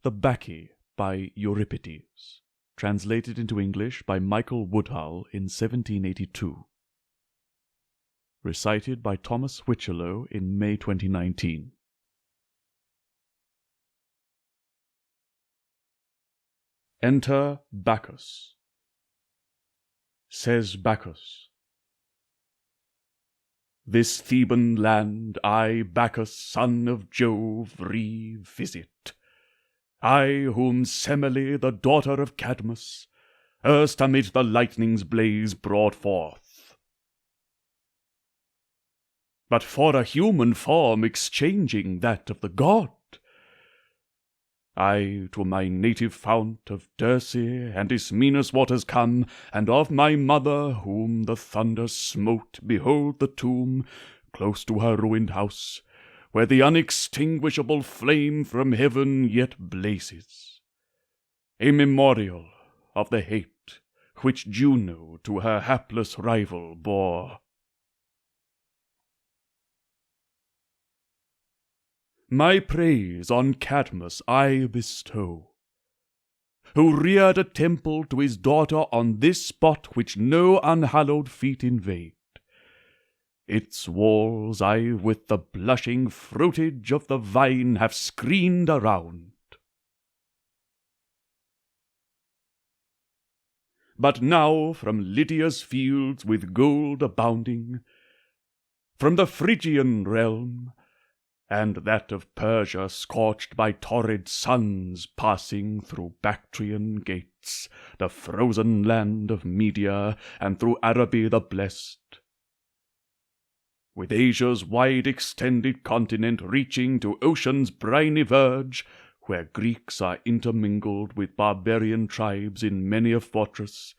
The Bacchae by Euripides, translated into English by Michael Wodhull in 1782. Recited by Thomas Whichelow in May 2019. Enter Bacchus. Says Bacchus, "This Theban land I, Bacchus, son of Jove, revisit. I, whom Semele, the daughter of Cadmus, erst amid the lightning's blaze brought forth. But for a human form exchanging that of the god, I to my native fount of Dirce and Ismenus waters come, and of my mother, whom the thunder smote, behold the tomb, close to her ruined house, where the unextinguishable flame from heaven yet blazes, a memorial of the hate which Juno to her hapless rival bore. My praise on Cadmus I bestow, who reared a temple to his daughter on this spot which no unhallowed feet invade. Its walls I with the blushing fruitage of the vine have screened around. But now from Lydia's fields with gold abounding, from the Phrygian realm, and that of Persia scorched by torrid suns passing through Bactrian gates, the frozen land of Media, and through Araby the blessed, with Asia's wide-extended continent reaching to ocean's briny verge, where Greeks are intermingled with barbarian tribes in many a fortress,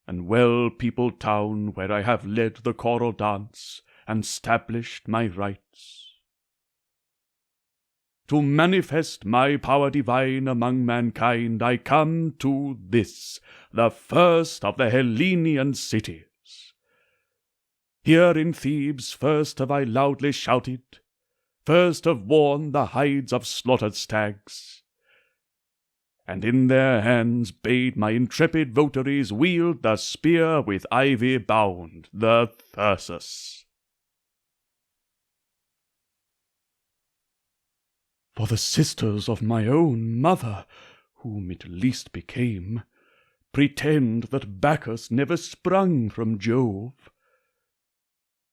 and well-peopled town where I have led the choral dance and stablished my rites. To manifest my power divine among mankind, I come to this, the first of the Hellenian cities. Here in Thebes first have I loudly shouted, first have worn the hides of slaughtered stags, and in their hands bade my intrepid votaries wield the spear with ivy bound, the thyrsus. For the sisters of my own mother, whom it least became, pretend that Bacchus never sprung from Jove,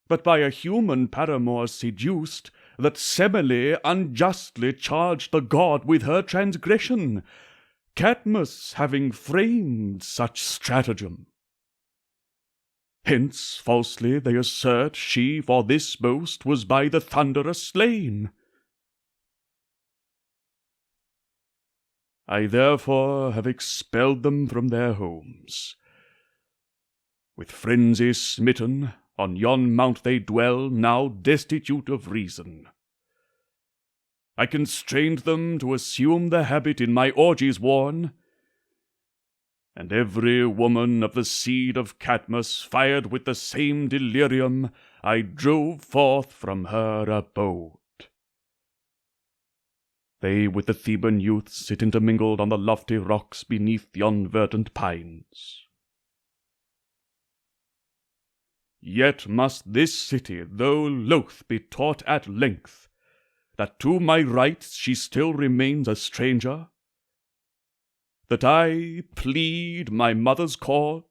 but by a human paramour seduced, that Semele unjustly charged the god with her transgression, Cadmus having framed such stratagem. Hence falsely they assert she for this boast was by the Thunderer slain. I therefore have expelled them from their homes. With frenzy smitten, on yon mount they dwell, now destitute of reason. I constrained them to assume the habit in my orgies worn, and every woman of the seed of Cadmus, fired with the same delirium, I drove forth from her abode. They with the Theban youths sit intermingled on the lofty rocks beneath yon verdant pines. Yet must this city, though loath, be taught at length, that to my rites she still remains a stranger, that I plead my mother's cause,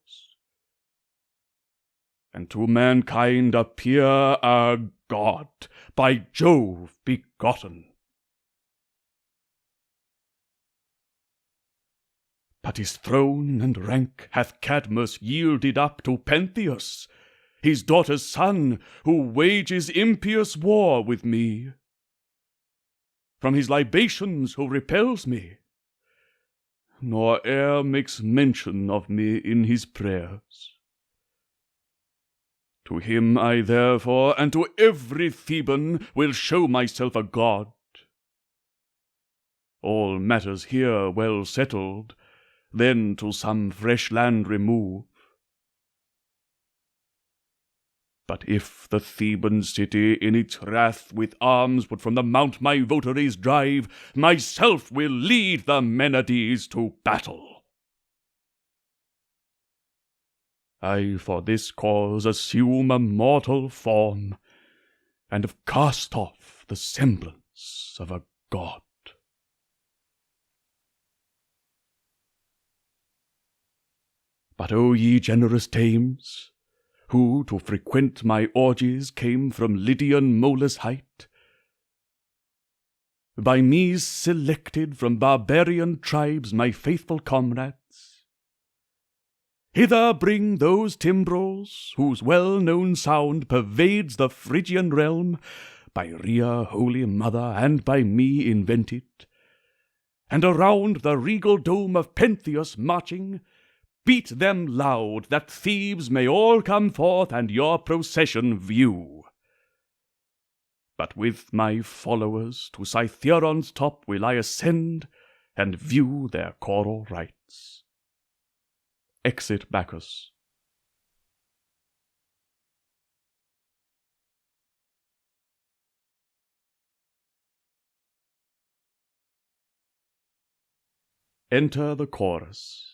and to mankind appear a god, by Jove begotten. But his throne and rank hath Cadmus yielded up to Pentheus, his daughter's son, who wages impious war with me. From his libations who repels me, nor e'er makes mention of me in his prayers. To him I therefore, and to every Theban, will show myself a god. All matters here well settled, then to some fresh land remove. But if the Theban city in its wrath with arms would from the mount my votaries drive, myself will lead the Menades to battle. I for this cause assume a mortal form, and have cast off the semblance of a god. But O ye generous dames, who to frequent my orgies came from Lydian Molus' height, by me selected from barbarian tribes my faithful comrades, hither bring those timbrels whose well-known sound pervades the Phrygian realm, by Rhea, Holy Mother, and by me invented, and around the regal dome of Pentheus marching, beat them loud, that Thebes may all come forth and your procession view. But with my followers to Cytheron's top will I ascend, and view their choral rites. Exit Bacchus. Enter the chorus.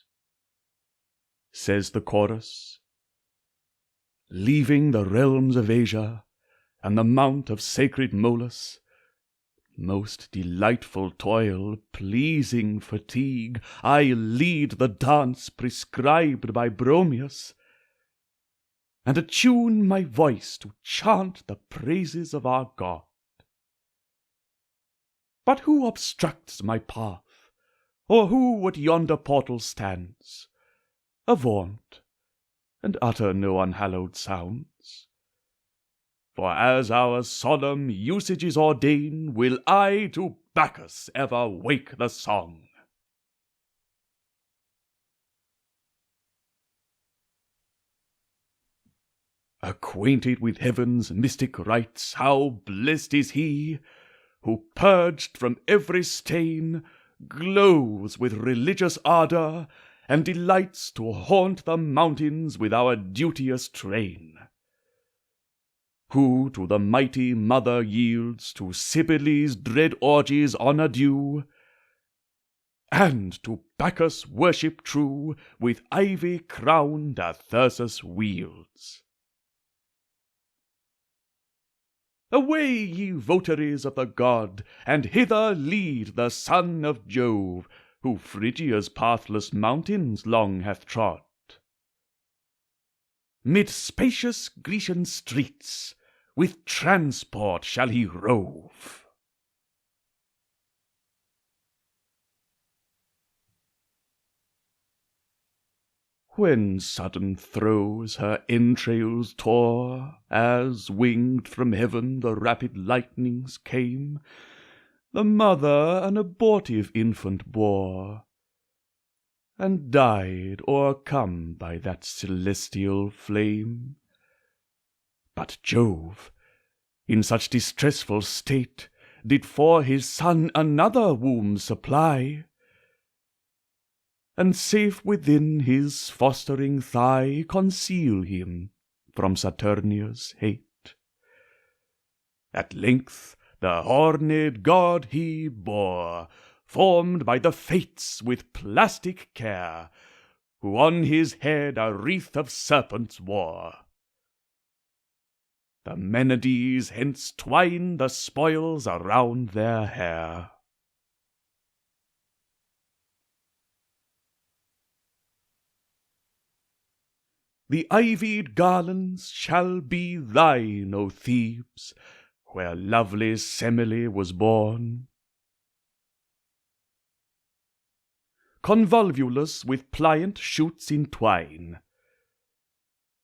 Says the chorus, leaving the realms of Asia and the mount of sacred Molus, most delightful toil, pleasing fatigue, I lead the dance prescribed by Bromius, and attune my voice to chant the praises of our God. But who obstructs my path, or who at yonder portal stands? Avaunt, and utter no unhallowed sounds. For as our solemn usages ordain, will I to Bacchus ever wake the song. Acquainted with heaven's mystic rites, how blessed is he, who, purged from every stain, glows with religious ardor, and delights to haunt the mountains with our duteous train. Who to the mighty mother yields, to Cybele's dread orgies honour due, and to Bacchus worship true, with ivy crowned Athersus wields. Away, ye votaries of the god, and hither lead the son of Jove, who Phrygia's pathless mountains long hath trod. Mid spacious Grecian streets with transport shall he rove. When sudden throes her entrails tore, as winged from heaven the rapid lightnings came, the mother an abortive infant bore, and died o'ercome by that celestial flame. But Jove, in such distressful state, did for his son another womb supply, and safe within his fostering thigh conceal him from Saturnia's hate. At length the horned god he bore, formed by the fates with plastic care, who on his head a wreath of serpents wore. The Menades hence twine the spoils around their hair. The ivied garlands shall be thine, O Thebes, where lovely Semele was born. Convolvulus with pliant shoots entwine.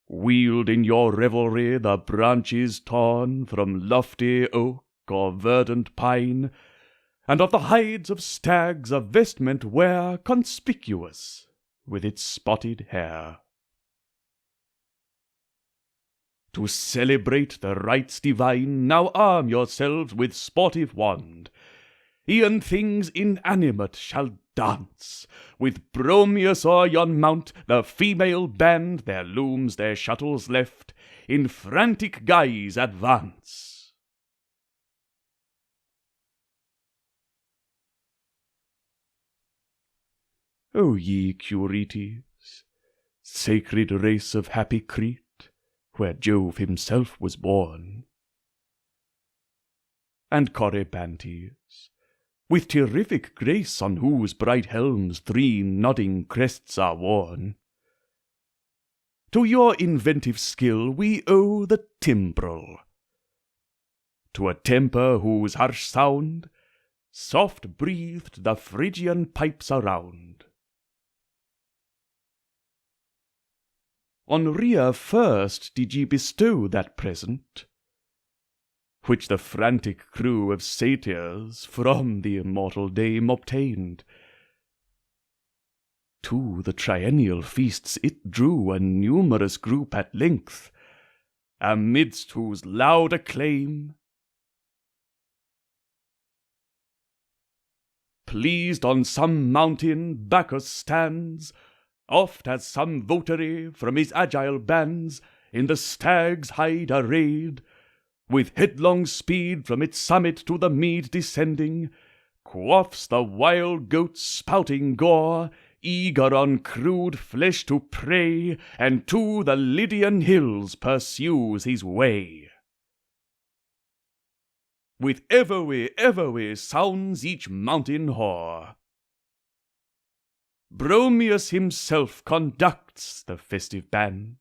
Wield in your revelry the branches torn from lofty oak or verdant pine, and of the hides of stags a vestment wear conspicuous with its spotted hair. To celebrate the rites divine, now arm yourselves with sportive wand. E'en things inanimate shall dance. With Bromius o'er yon mount, the female band their looms, their shuttles left, in frantic guise advance. O ye Euripides, sacred race of happy Crete, where Jove himself was born, and Corybantes, with terrific grace on whose bright helms 3 nodding crests are worn. To your inventive skill we owe the timbrel, to a temper whose harsh sound soft-breathed the Phrygian pipes around. On Rhea first did ye bestow that present, which the frantic crew of satyrs from the immortal dame obtained. To the triennial feasts it drew a numerous group at length, amidst whose loud acclaim, pleased on some mountain Bacchus stands, oft as some votary from his agile bands, in the stag's hide arrayed, with headlong speed from its summit to the mead descending, quaffs the wild goat's spouting gore, eager on crude flesh to prey, and to the Lydian hills pursues his way. With Evoe sounds each mountain hoar. Bromius himself conducts the festive band.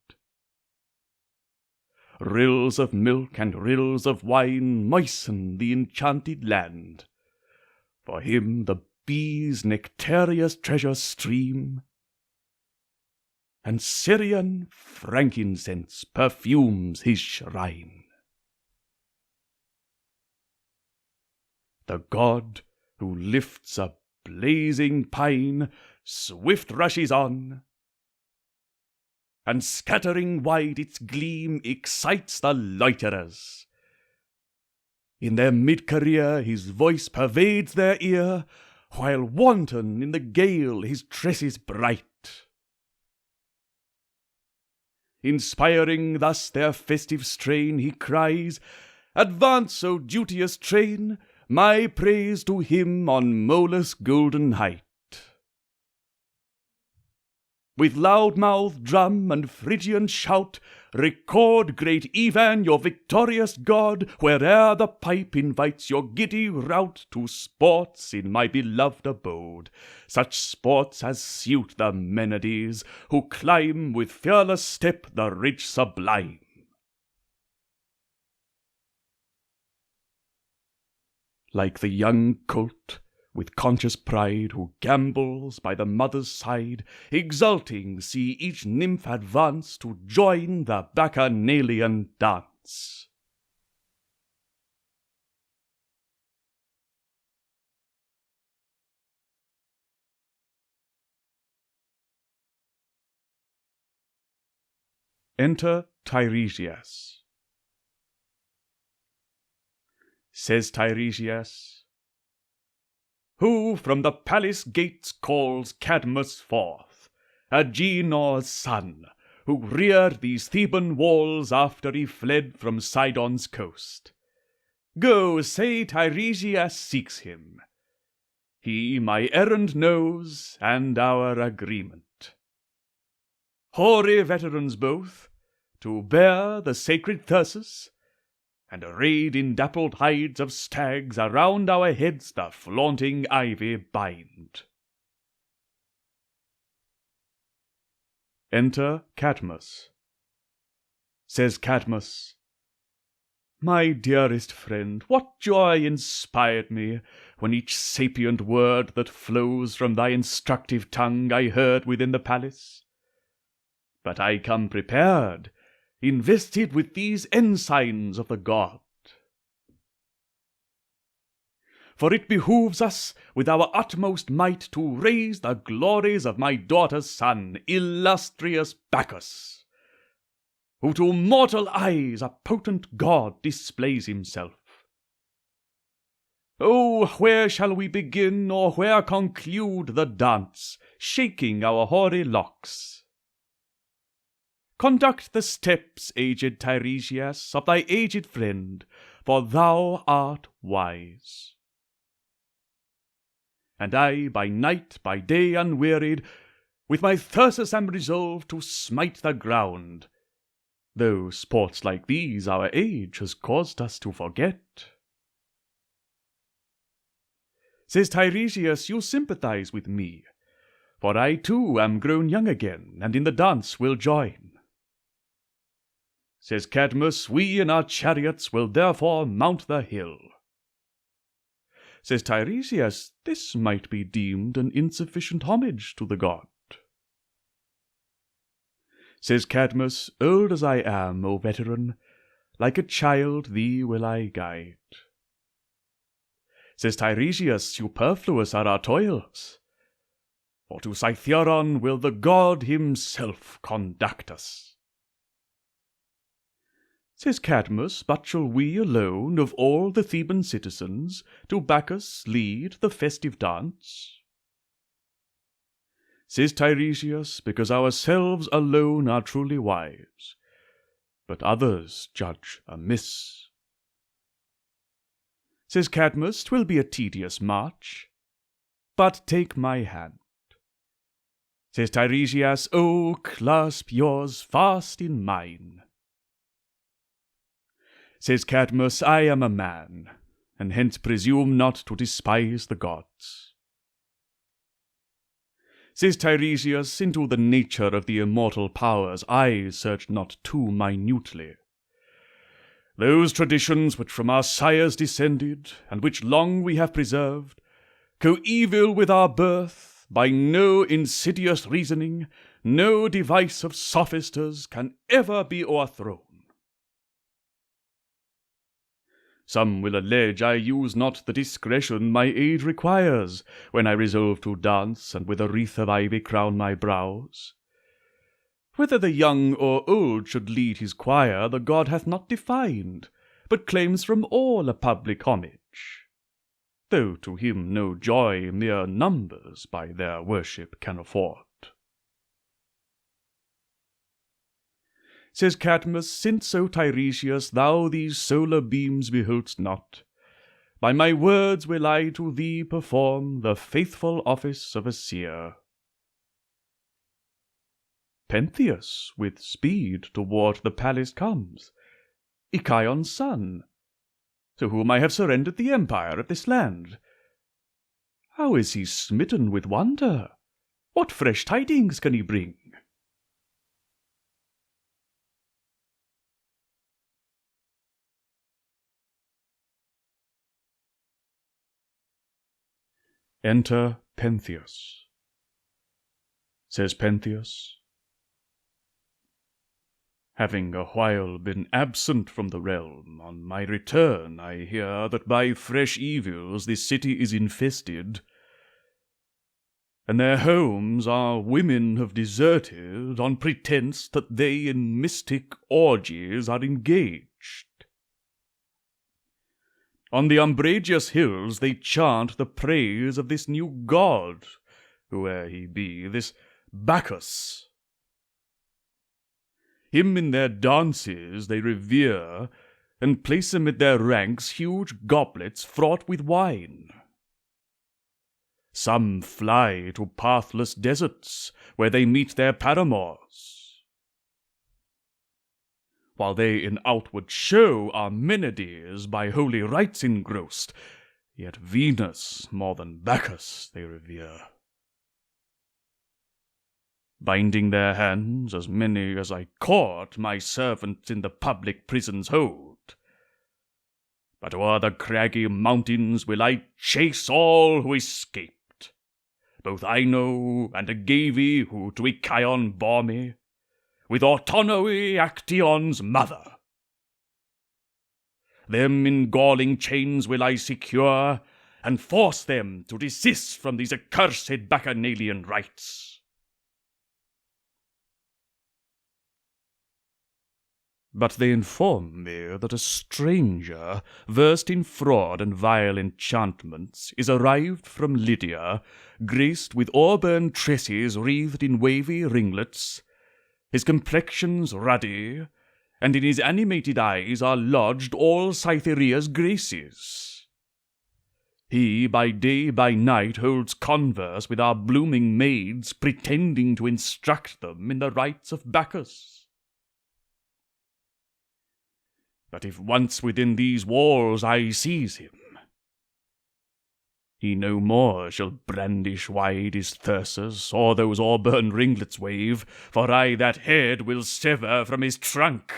Rills of milk and rills of wine moisten the enchanted land. For him the bees nectareous treasures stream, and Syrian frankincense perfumes his shrine. The god who lifts a blazing pine swift rushes on, and scattering wide its gleam excites the loiterers. In their mid-career his voice pervades their ear, while wanton in the gale his tresses bright. Inspiring thus their festive strain, he cries, "Advance, O duteous train, my praise to him on Molus' golden height." With loud-mouthed drum and Phrygian shout, record, great Evan, your victorious god, where'er the pipe invites your giddy rout to sports in my beloved abode, such sports as suit the Menades, who climb with fearless step the ridge sublime. Like the young colt, with conscious pride, who gambols by the mother's side, exulting see each nymph advance to join the Bacchanalian dance. Enter Tiresias. Says Tiresias, who from the palace gates calls Cadmus forth, Agenor's son, who reared these Theban walls after he fled from Sidon's coast. Go, say Tiresias seeks him. He my errand knows, and our agreement. Hoary veterans both, to bear the sacred thyrsus, and arrayed in dappled hides of stags, around our heads the flaunting ivy bind. Enter Cadmus. Says Cadmus, my dearest friend, what joy inspired me, when each sapient word that flows from thy instructive tongue I heard within the palace. But I come prepared, invested with these ensigns of the god. For it behooves us with our utmost might to raise the glories of my daughter's son, illustrious Bacchus, who to mortal eyes a potent god displays himself. Oh, where shall we begin, or where conclude the dance, shaking our hoary locks? conduct the steps, aged Tiresias, of thy aged friend, for thou art wise. And I, by night, by day unwearied, with my thyrsus am resolved to smite the ground, though sports like these our age has caused us to forget. Says Tiresias, you sympathize with me, for I too am grown young again, and in the dance will join. Says Cadmus, we in our chariots will therefore mount the hill. Says Tiresias, this might be deemed an insufficient homage to the god. Says Cadmus, old as I am, O veteran, like a child thee will I guide. Says Tiresias, superfluous are our toils, for to Cytheron will the god himself conduct us. Says Cadmus, but shall we alone, of all the Theban citizens, to Bacchus lead the festive dance? Says Tiresias, because ourselves alone are truly wise, but others judge amiss. Says Cadmus, 'twill be a tedious march, but take my hand. Says Tiresias, oh, clasp yours fast in mine. Says Cadmus, I am a man, and hence presume not to despise the gods. Says Tiresias, into the nature of the immortal powers I search not too minutely. Those traditions which from our sires descended, and which long we have preserved, coeval with our birth, by no insidious reasoning, no device of sophisters can ever be o'erthrown. Some will allege I use not the discretion my age requires, when I resolve to dance, and with a wreath of ivy crown my brows. Whether the young or old should lead his choir, the god hath not defined, but claims from all a public homage, though to him no joy mere numbers by their worship can afford. Says Cadmus, since, O Tiresias, thou these solar beams beholdst not, by my words will I to thee perform the faithful office of a seer. Pentheus with speed toward the palace comes, Ichaon's son, to whom I have surrendered the empire of this land. How is he smitten with wonder? What fresh tidings can he bring? Enter Pentheus. Says Pentheus, having a while been absent from the realm, on my return I hear that by fresh evils this city is infested, and their homes our women have deserted on pretence that they in mystic orgies are engaged. On the umbrageous hills they chant the praise of this new god, whoe'er he be, this Bacchus. Him in their dances they revere, and place amid their ranks huge goblets fraught with wine. Some fly to pathless deserts, where they meet their paramours, while they in outward show are Menades by holy rites engrossed, yet Venus more than Bacchus they revere. Binding their hands, as many as I court, my servants in the public prisons hold. But o'er the craggy mountains will I chase all who escaped, both Ino and Agave, who to Ichaon bore me, with Autonoe, Actaeon's mother. Them in galling chains will I secure, and force them to desist from these accursed Bacchanalian rites. But they inform me that a stranger, versed in fraud and vile enchantments, is arrived from Lydia, graced with auburn tresses wreathed in wavy ringlets, his complexion's ruddy, and in his animated eyes are lodged all Cytherea's graces. He by day by night holds converse with our blooming maids, pretending to instruct them in the rites of Bacchus. But if once within these walls I seize him, he no more shall brandish wide his thyrsus, or those auburn ringlets wave, for I that head will sever from his trunk.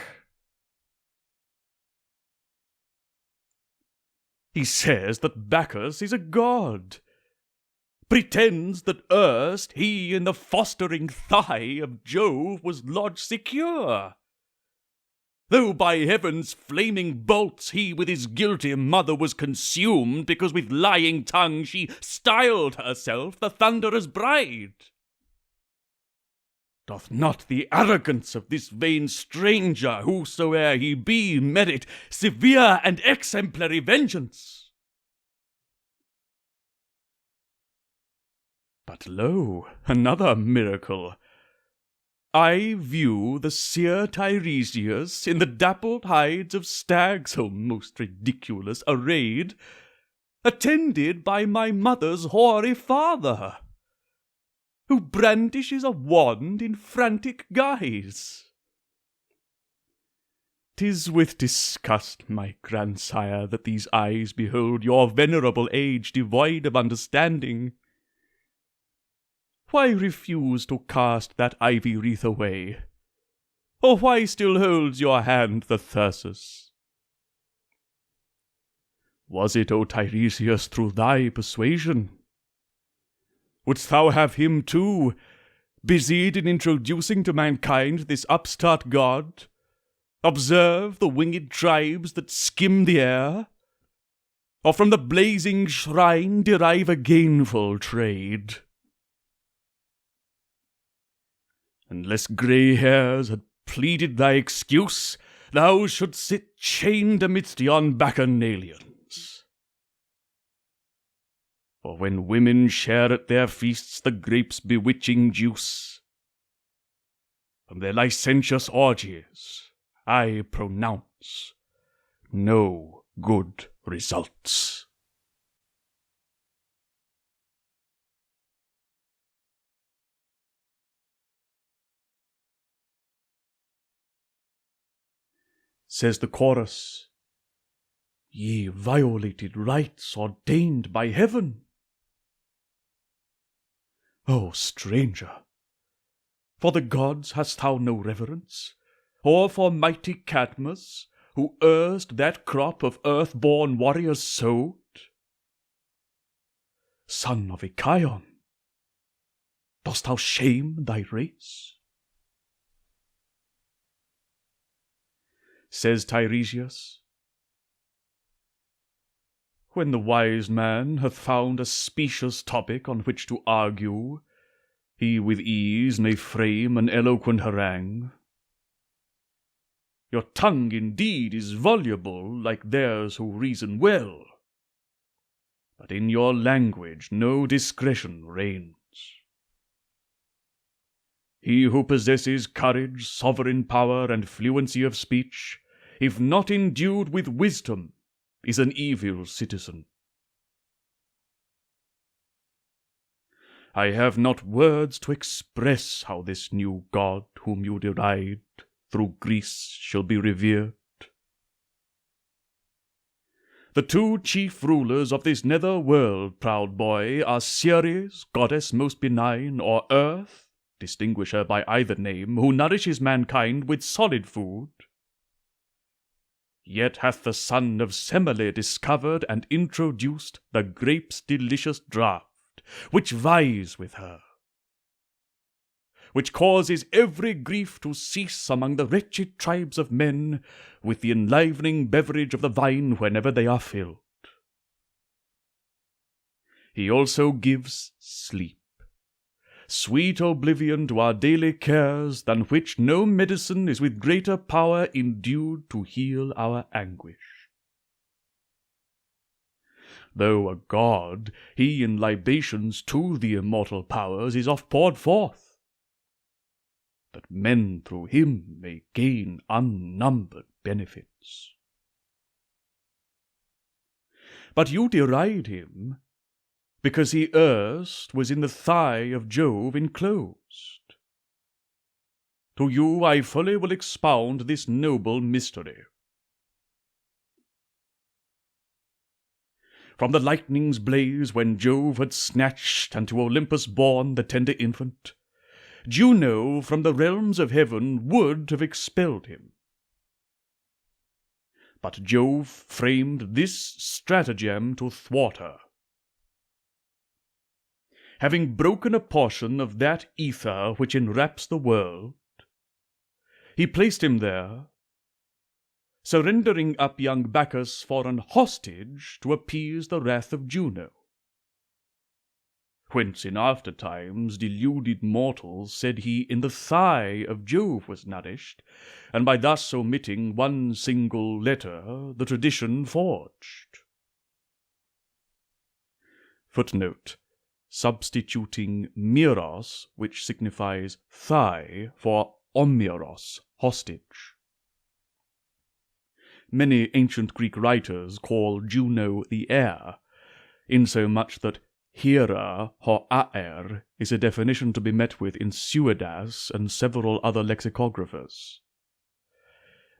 He says that Bacchus is a god, pretends that erst he in the fostering thigh of Jove was lodged secure, though by heaven's flaming bolts he with his guilty mother was consumed, because with lying tongue she styled herself the Thunderer's bride. Doth not the arrogance of this vain stranger, whosoe'er he be, merit severe and exemplary vengeance? But lo, another miracle! I view the seer Tiresias in the dappled hides of stags, so most ridiculous arrayed, attended by my mother's hoary father, who brandishes a wand in frantic guise. 'Tis with disgust, my grandsire, that these eyes behold your venerable age devoid of understanding. Why refuse to cast that ivy wreath away? Or why still holds your hand the thyrsus? Was it, O Tiresias, through thy persuasion? Wouldst thou have him, too, busied in introducing to mankind this upstart god, observe the winged tribes that skim the air, or from the blazing shrine derive a gainful trade? Unless grey hairs had pleaded thy excuse, thou shouldst sit chained amidst yon bacchanalians. For when women share at their feasts the grape's bewitching juice, from their licentious orgies I pronounce no good results. Says the chorus, ye violated rites ordained by heaven. O stranger, for the gods hast thou no reverence, or for mighty Cadmus, who erst that crop of earth-born warriors sowed? Son of Ichaon, dost thou shame thy race? Says Tiresias, when the wise man hath found a specious topic on which to argue, he with ease may frame an eloquent harangue. Your tongue indeed is voluble like theirs who reason well, but in your language no discretion reigns. He who possesses courage, sovereign power, and fluency of speech, if not endued with wisdom, is an evil citizen. I have not words to express how this new god whom you deride through Greece shall be revered. The two chief rulers of this nether world, proud boy, are Ceres, goddess most benign, or Earth, distinguish her by either name, who nourishes mankind with solid food. Yet hath the son of Semele discovered and introduced the grape's delicious draught, which vies with her, which causes every grief to cease among the wretched tribes of men with the enlivening beverage of the vine whenever they are filled. He also gives sleep, sweet oblivion to our daily cares, than which no medicine is with greater power endued to heal our anguish. Though a god, he in libations to the immortal powers is oft poured forth. that men through him may gain unnumbered benefits. But you deride him, because he erst was in the thigh of Jove enclosed. To you I fully will expound this noble mystery. From the lightning's blaze when Jove had snatched and to Olympus borne the tender infant, Juno from the realms of heaven would have expelled him. But Jove framed this stratagem to thwart her. Having broken a portion of that ether which enwraps the world, he placed him there, surrendering up young Bacchus for an hostage to appease the wrath of Juno. Whence in after times deluded mortals said he in the thigh of Jove was nourished, and by thus omitting one single letter the tradition forged. Footnote: substituting miros, which signifies thigh, for omiros, hostage. Many ancient Greek writers call Juno the air, insomuch that Hera ho aer is a definition to be met with in Suidas and several other lexicographers.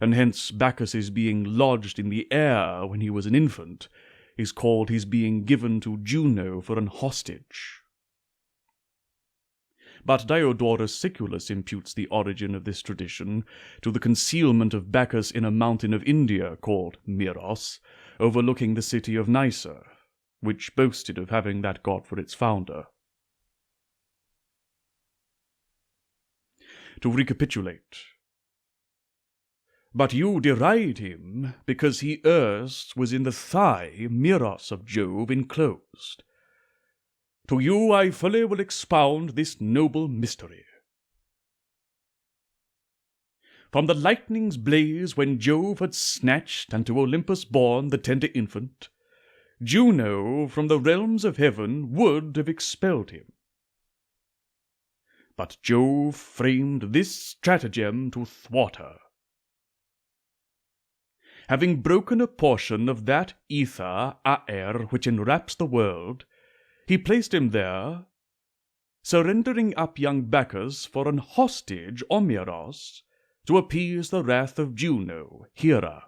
And hence Bacchus's being lodged in the air when he was an infant is called his being given to Juno for an hostage. But Diodorus Siculus imputes the origin of this tradition to the concealment of Bacchus in a mountain of India called Miros, overlooking the city of Nysa, which boasted of having that god for its founder. To recapitulate. But you deride him, because he erst was in the thigh Miros of Jove enclosed. To you I fully will expound this noble mystery. From the lightning's blaze when Jove had snatched and to Olympus borne the tender infant, Juno from the realms of heaven would have expelled him. But Jove framed this stratagem to thwart her. Having broken a portion of that ether, aer, which enwraps the world, he placed him there, surrendering up young Bacchus for an hostage, omiros, to appease the wrath of Juno, Hera.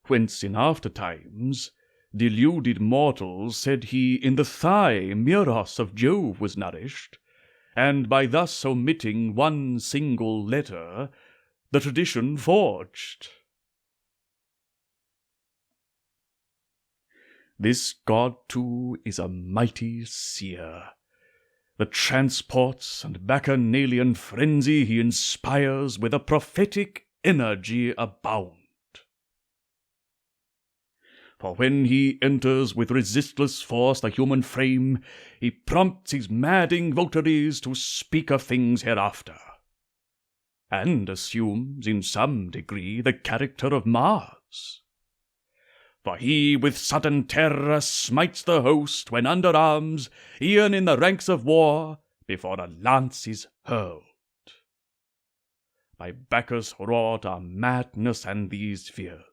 Whence in after times deluded mortals said he in the thigh Miros of Jove was nourished, and by thus omitting one single letter, the tradition forged. This god, too, is a mighty seer. The transports and bacchanalian frenzy he inspires with a prophetic energy abound. For when he enters with resistless force the human frame, he prompts his madding votaries to speak of things hereafter, and assumes in some degree the character of Mars. For he with sudden terror smites the host when under arms, e'en in the ranks of war, before a lance is hurled. By Bacchus wrought are madness and these fears.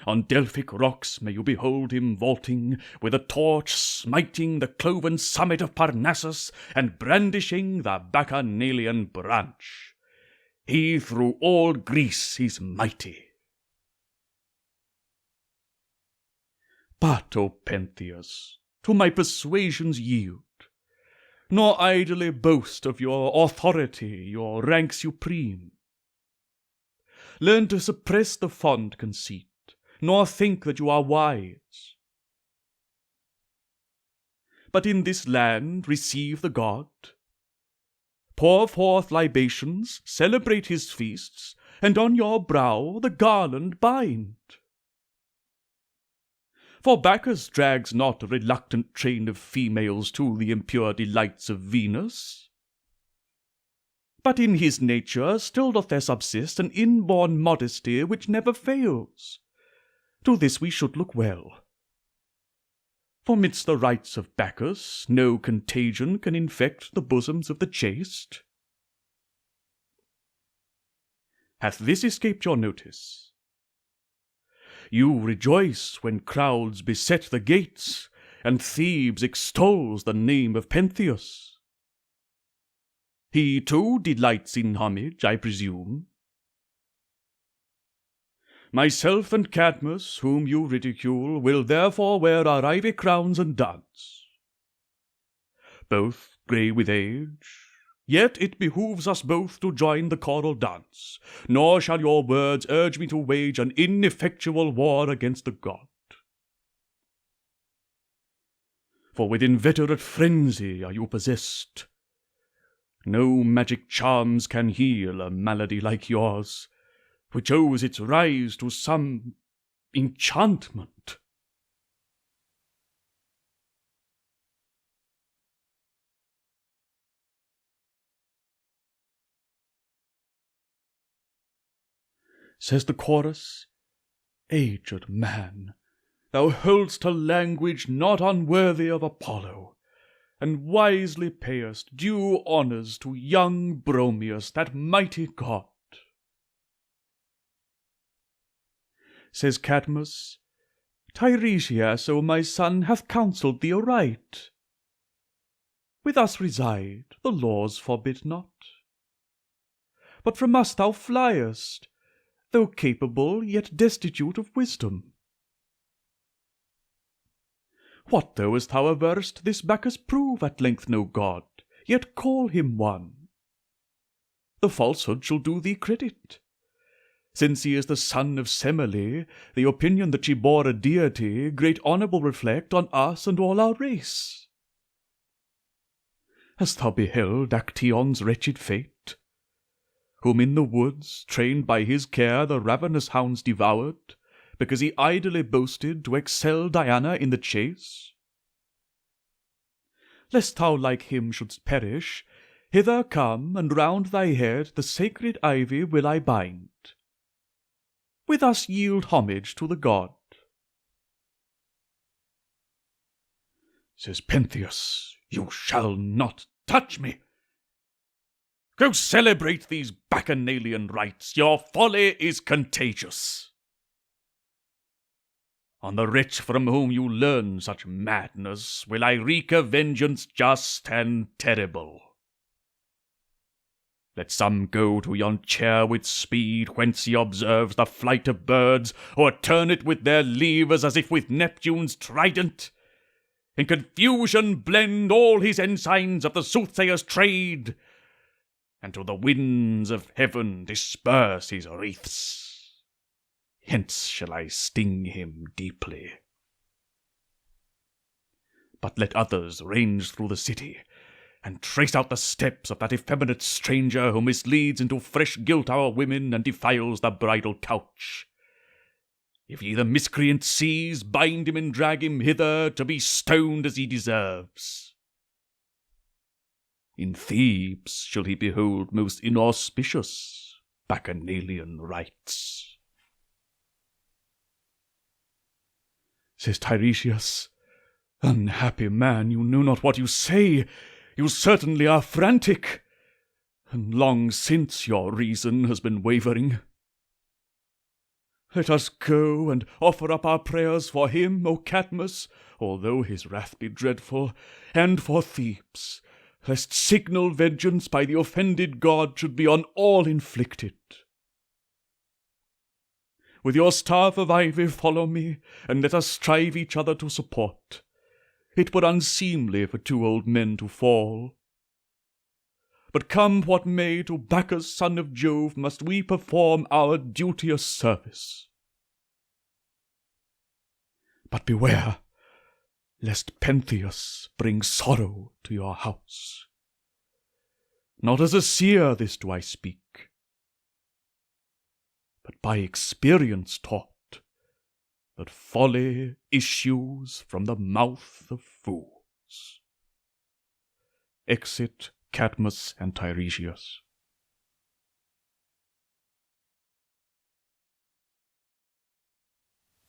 On Delphic rocks may you behold him vaulting, with a torch smiting the cloven summit of Parnassus, and brandishing the bacchanalian branch. He through all Greece is mighty. But, O Pentheus, to my persuasions yield, nor idly boast of your authority, your rank supreme. Learn to suppress the fond conceit, nor think that you are wise. But in this land receive the god, pour forth libations, celebrate his feasts, and on your brow the garland bind. For Bacchus drags not a reluctant train of females to the impure delights of Venus. But in his nature still doth there subsist an inborn modesty which never fails. To this we should look well. For midst the rites of Bacchus, no contagion can infect the bosoms of the chaste. Hath this escaped your notice? You rejoice when crowds beset the gates, and Thebes extols the name of Pentheus. He too delights in homage, I presume. Myself and Cadmus, whom you ridicule, will therefore wear our ivy crowns and dance. Both grey with age, yet it behooves us both to join the choral dance, nor shall your words urge me to wage an ineffectual war against the god. For with inveterate frenzy are you possessed. No magic charms can heal a malady like yours, which owes its rise to some enchantment. Says the chorus, "Aged man, thou hold'st a language not unworthy of Apollo, and wisely payest due honours to young Bromius, that mighty god." Says Cadmus, "Tiresias, O my son, hath counselled thee aright. With us reside, the laws forbid not. But from us thou fliest, though capable, yet destitute of wisdom. What though, as thou averrest, this Bacchus prove at length no god, yet call him one? The falsehood shall do thee credit. Since he is the son of Semele, the opinion that she bore a deity, great honour will reflect on us and all our race. Hast thou beheld Actaeon's wretched fate, whom in the woods, trained by his care, the ravenous hounds devoured, because he idly boasted to excel Diana in the chase? Lest thou like him shouldst perish, hither come, and round thy head the sacred ivy will I bind. With us yield homage to the god." Says Pentheus, "You shall not touch me. Go celebrate these bacchanalian rites. Your folly is contagious. On the wretch from whom you learn such madness will I wreak a vengeance just and terrible. Let some go to yon chair with speed, whence he observes the flight of birds, or turn it with their levers as if with Neptune's trident. In confusion blend all his ensigns of the soothsayer's trade, and to the winds of heaven disperse his wreaths. Hence shall I sting him deeply. But let others range through the city, and trace out the steps of that effeminate stranger who misleads into fresh guilt our women and defiles the bridal couch. If ye the miscreant seize, bind him and drag him hither to be stoned as he deserves. In Thebes shall he behold most inauspicious bacchanalian rites." Says Tiresias, "Unhappy man, you know not what you say. You certainly are frantic, and long since your reason has been wavering. Let us go and offer up our prayers for him, O Cadmus, although his wrath be dreadful, and for Thebes, lest signal vengeance by the offended god should be on all inflicted. With your staff of ivy follow me, and let us strive each other to support. It were unseemly for two old men to fall. But come what may, to Bacchus, son of Jove, must we perform our duteous service. But beware, lest Pentheus bring sorrow to your house. Not as a seer this do I speak, but by experience taught, that folly issues from the mouth of fools." Exit Cadmus and Tiresias.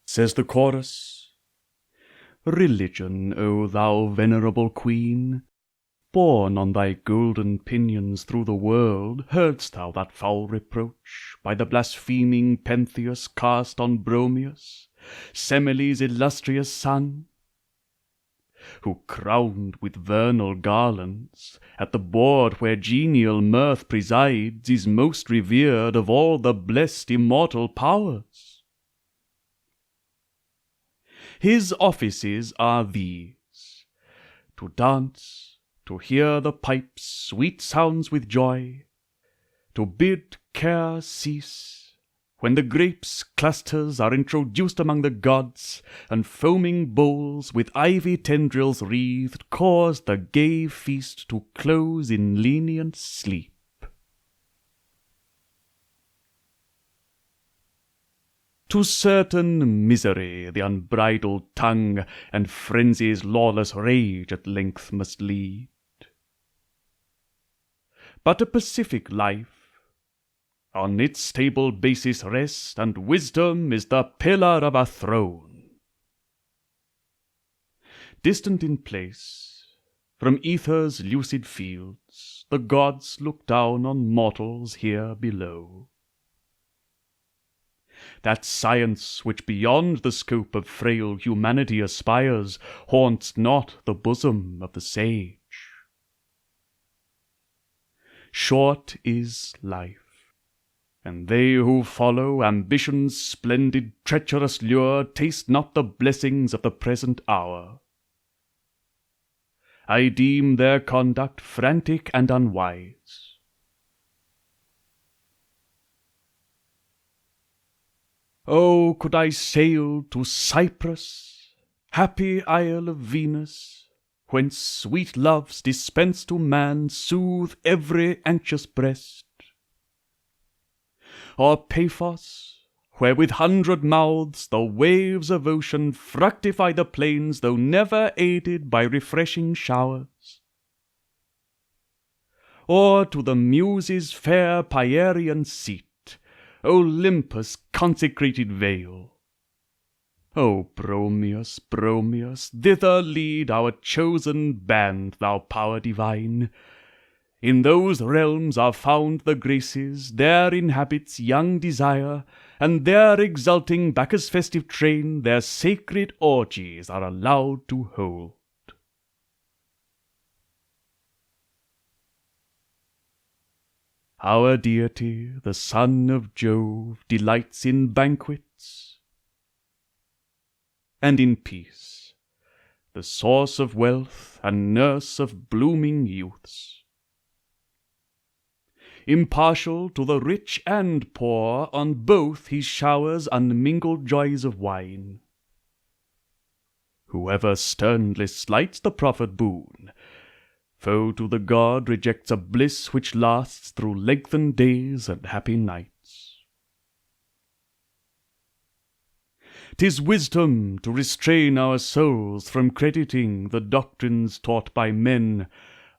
Says the chorus, Religion, O thou venerable queen, borne on thy golden pinions through the world, heardst thou that foul reproach by the blaspheming Pentheus cast on Bromius, Semele's illustrious son, who, crowned with vernal garlands, at the board where genial mirth presides, is most revered of all the blessed immortal powers? His offices are these: to dance, to hear the pipes' sweet sounds with joy, to bid care cease, when the grapes' clusters are introduced among the gods, and foaming bowls with ivy tendrils wreathed cause the gay feast to close in lenient sleep. To certain misery the unbridled tongue and frenzy's lawless rage at length must lead. But a pacific life on its stable basis rest, and wisdom is the pillar of a throne. Distant in place, from ether's lucid fields, the gods look down on mortals here below. That science which beyond the scope of frail humanity aspires haunts not the bosom of the sage. Short is life, and they who follow ambition's splendid treacherous lure taste not the blessings of the present hour. I deem their conduct frantic and unwise. Oh, could I sail to Cyprus, happy isle of Venus, whence sweet loves dispensed to man soothe every anxious breast; or Paphos, where with 100 mouths the waves of ocean fructify the plains, though never aided by refreshing showers; or to the Muses' fair Pierian seat, Olympus' consecrated vale. O Bromius, Bromius, thither lead our chosen band, thou power divine. In those realms are found the Graces, there inhabits young Desire, and there exulting Bacchus' festive train their sacred orgies are allowed to hold. Our deity, the son of Jove, delights in banquets and in peace, the source of wealth and nurse of blooming youths. Impartial to the rich and poor, on both he showers unmingled joys of wine. Whoever sternly slights the proffered boon, foe to the god rejects a bliss which lasts through lengthened days and happy nights. 'Tis wisdom to restrain our souls from crediting the doctrines taught by men,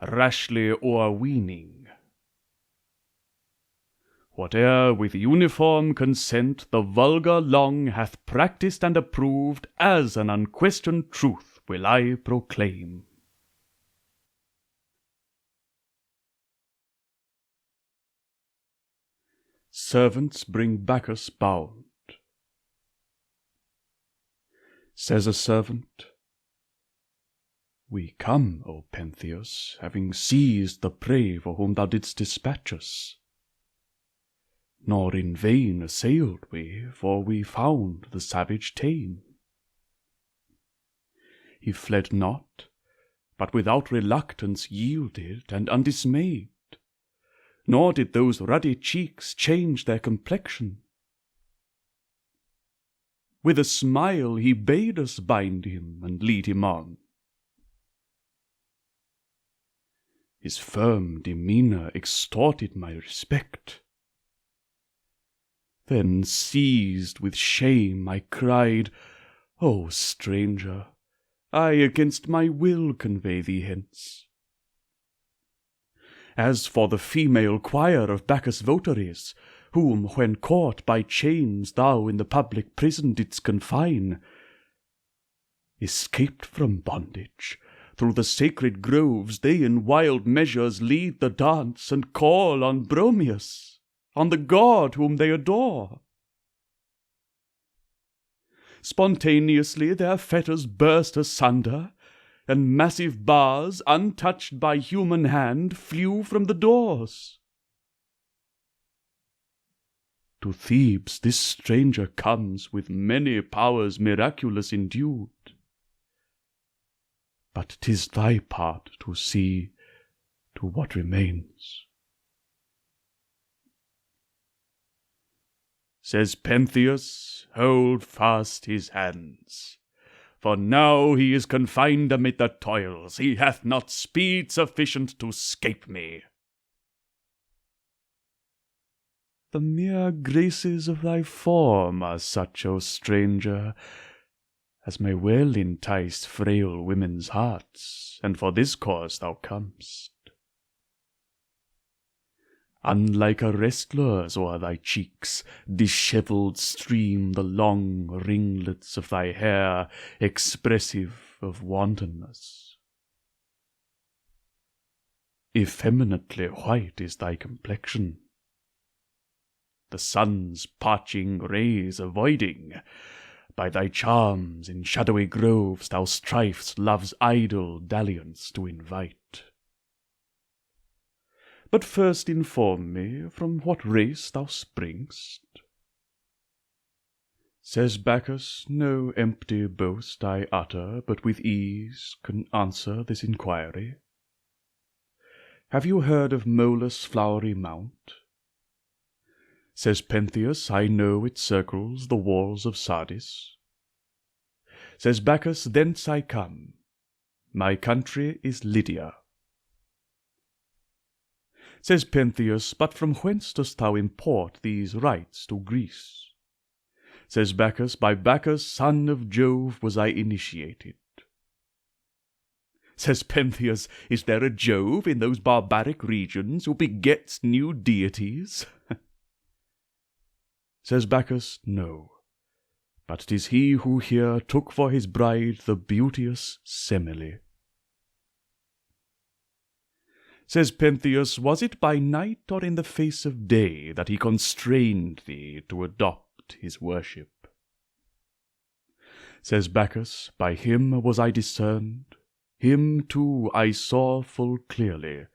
rashly o'erweening. Whate'er with uniform consent the vulgar long hath practised and approved, as an unquestioned truth will I proclaim. Servants bring Bacchus bound. Says a servant, "We come, O Pentheus, having seized the prey for whom thou didst dispatch us. Nor in vain assailed we, for we found the savage tame. He fled not, but without reluctance yielded and undismayed. Nor did those ruddy cheeks change their complexion. With a smile he bade us bind him and lead him on. His firm demeanour extorted my respect. Then, seized with shame, I cried, 'O stranger, I against my will convey thee hence. As for the female choir of Bacchus' votaries, whom, when caught by chains, thou in the public prison didst confine, escaped from bondage, through the sacred groves they in wild measures lead the dance and call on Bromius, on the god whom they adore. Spontaneously their fetters burst asunder, and massive bars, untouched by human hand, flew from the doors. To Thebes this stranger comes with many powers miraculous endued. But 'tis thy part to see to what remains. Says Pentheus, hold fast his hands, for now he is confined amid the toils, he hath not speed sufficient to 'scape me. The mere graces of thy form are such, O stranger, as may well entice frail women's hearts, and for this cause thou comest. Unlike a wrestler's o'er thy cheeks, dishevelled stream the long ringlets of thy hair, expressive of wantonness. Effeminately white is thy complexion, the sun's parching rays avoiding. By thy charms in shadowy groves thou strife's love's idle dalliance to invite. But first inform me from what race thou spring'st. Says Bacchus, no empty boast I utter, but with ease can answer this inquiry. Have you heard of Molus' flowery mount? Says Pentheus, I know it circles the walls of Sardis. Says Bacchus, thence I come. My country is Lydia. Says Pentheus, but from whence dost thou import these rites to Greece? Says Bacchus, by Bacchus, son of Jove, was I initiated. Says Pentheus, is there a Jove in those barbaric regions who begets new deities? Says Bacchus, no, but 'tis he who here took for his bride the beauteous Semele. Says Pentheus, was it by night or in the face of day that he constrained thee to adopt his worship? Says Bacchus, by him was I discerned, him too I saw full clearly,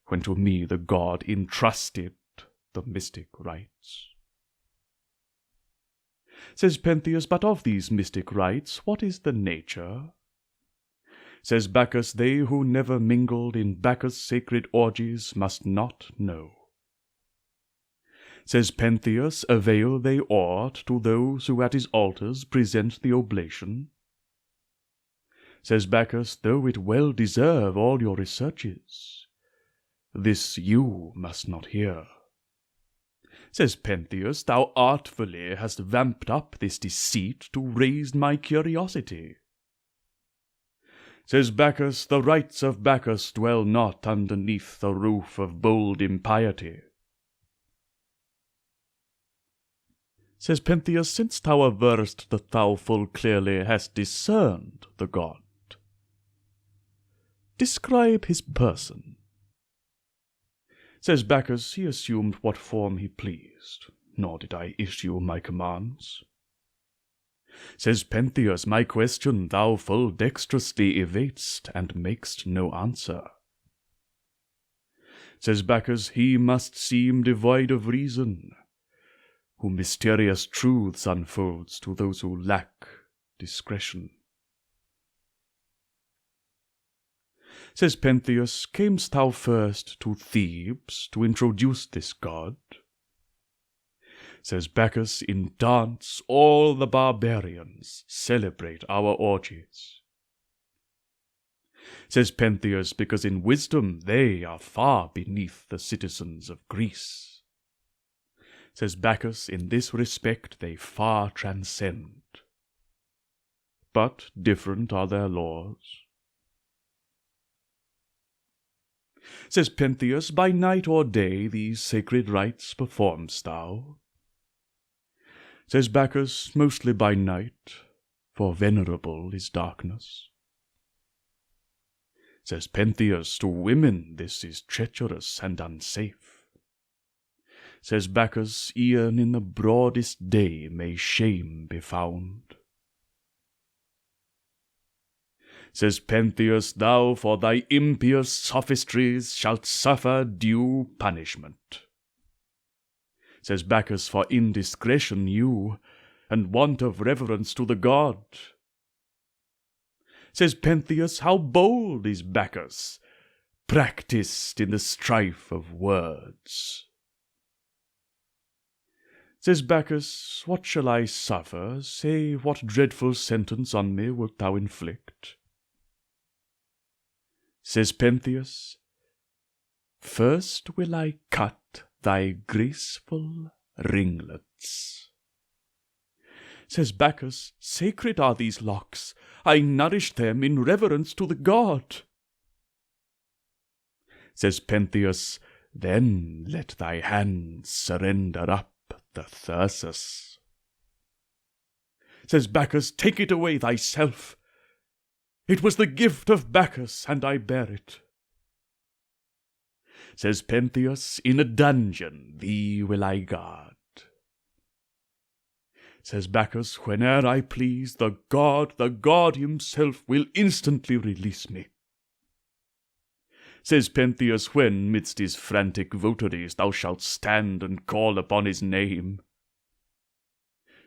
when to me the god entrusted the mystic rites. Says Pentheus, but of these mystic rites, what is the nature? Says Bacchus, they who never mingled in Bacchus' sacred orgies must not know. Says Pentheus, avail they aught to those who at his altars present the oblation? Says Bacchus, though it well deserve all your researches, this you must not hear. Says Pentheus, thou artfully hast vamped up this deceit to raise my curiosity. Says Bacchus, the rites of Bacchus dwell not underneath the roof of bold impiety. Says Pentheus, since thou averrest that thou full clearly hast discerned the god, describe his person. Says Bacchus, he assumed what form he pleased, nor did I issue my commands. Says Pentheus, my question thou full dexterously evadest, and makest no answer. Says Bacchus, he must seem devoid of reason, who mysterious truths unfolds to those who lack discretion. Says Pentheus, camest thou first to Thebes to introduce this god? Says Bacchus, in dance all the barbarians celebrate our orgies. Says Pentheus, because in wisdom they are far beneath the citizens of Greece. Says Bacchus, in this respect they far transcend. But different are their laws. Says Pentheus, by night or day these sacred rites performest thou? Says Bacchus, mostly by night, for venerable is darkness. Says Pentheus, to women this is treacherous and unsafe. Says Bacchus, e'en in the broadest day may shame be found. Says Pentheus, thou for thy impious sophistries shalt suffer due punishment. Says Bacchus, for indiscretion you, and want of reverence to the god. Says Pentheus, how bold is Bacchus, practised in the strife of words. Says Bacchus, what shall I suffer? Say, what dreadful sentence on me wilt thou inflict? Says Pentheus, first will I cut thy graceful ringlets. Says Bacchus, sacred are these locks, I nourish them in reverence to the god. Says Pentheus, then let thy hands surrender up the thyrsus. Says Bacchus, take it away thyself. It was the gift of Bacchus, and I bear it. Says Pentheus, in a dungeon thee will I guard. Says Bacchus, whene'er I please, the god himself will instantly release me. Says Pentheus, when midst his frantic votaries thou shalt stand and call upon his name.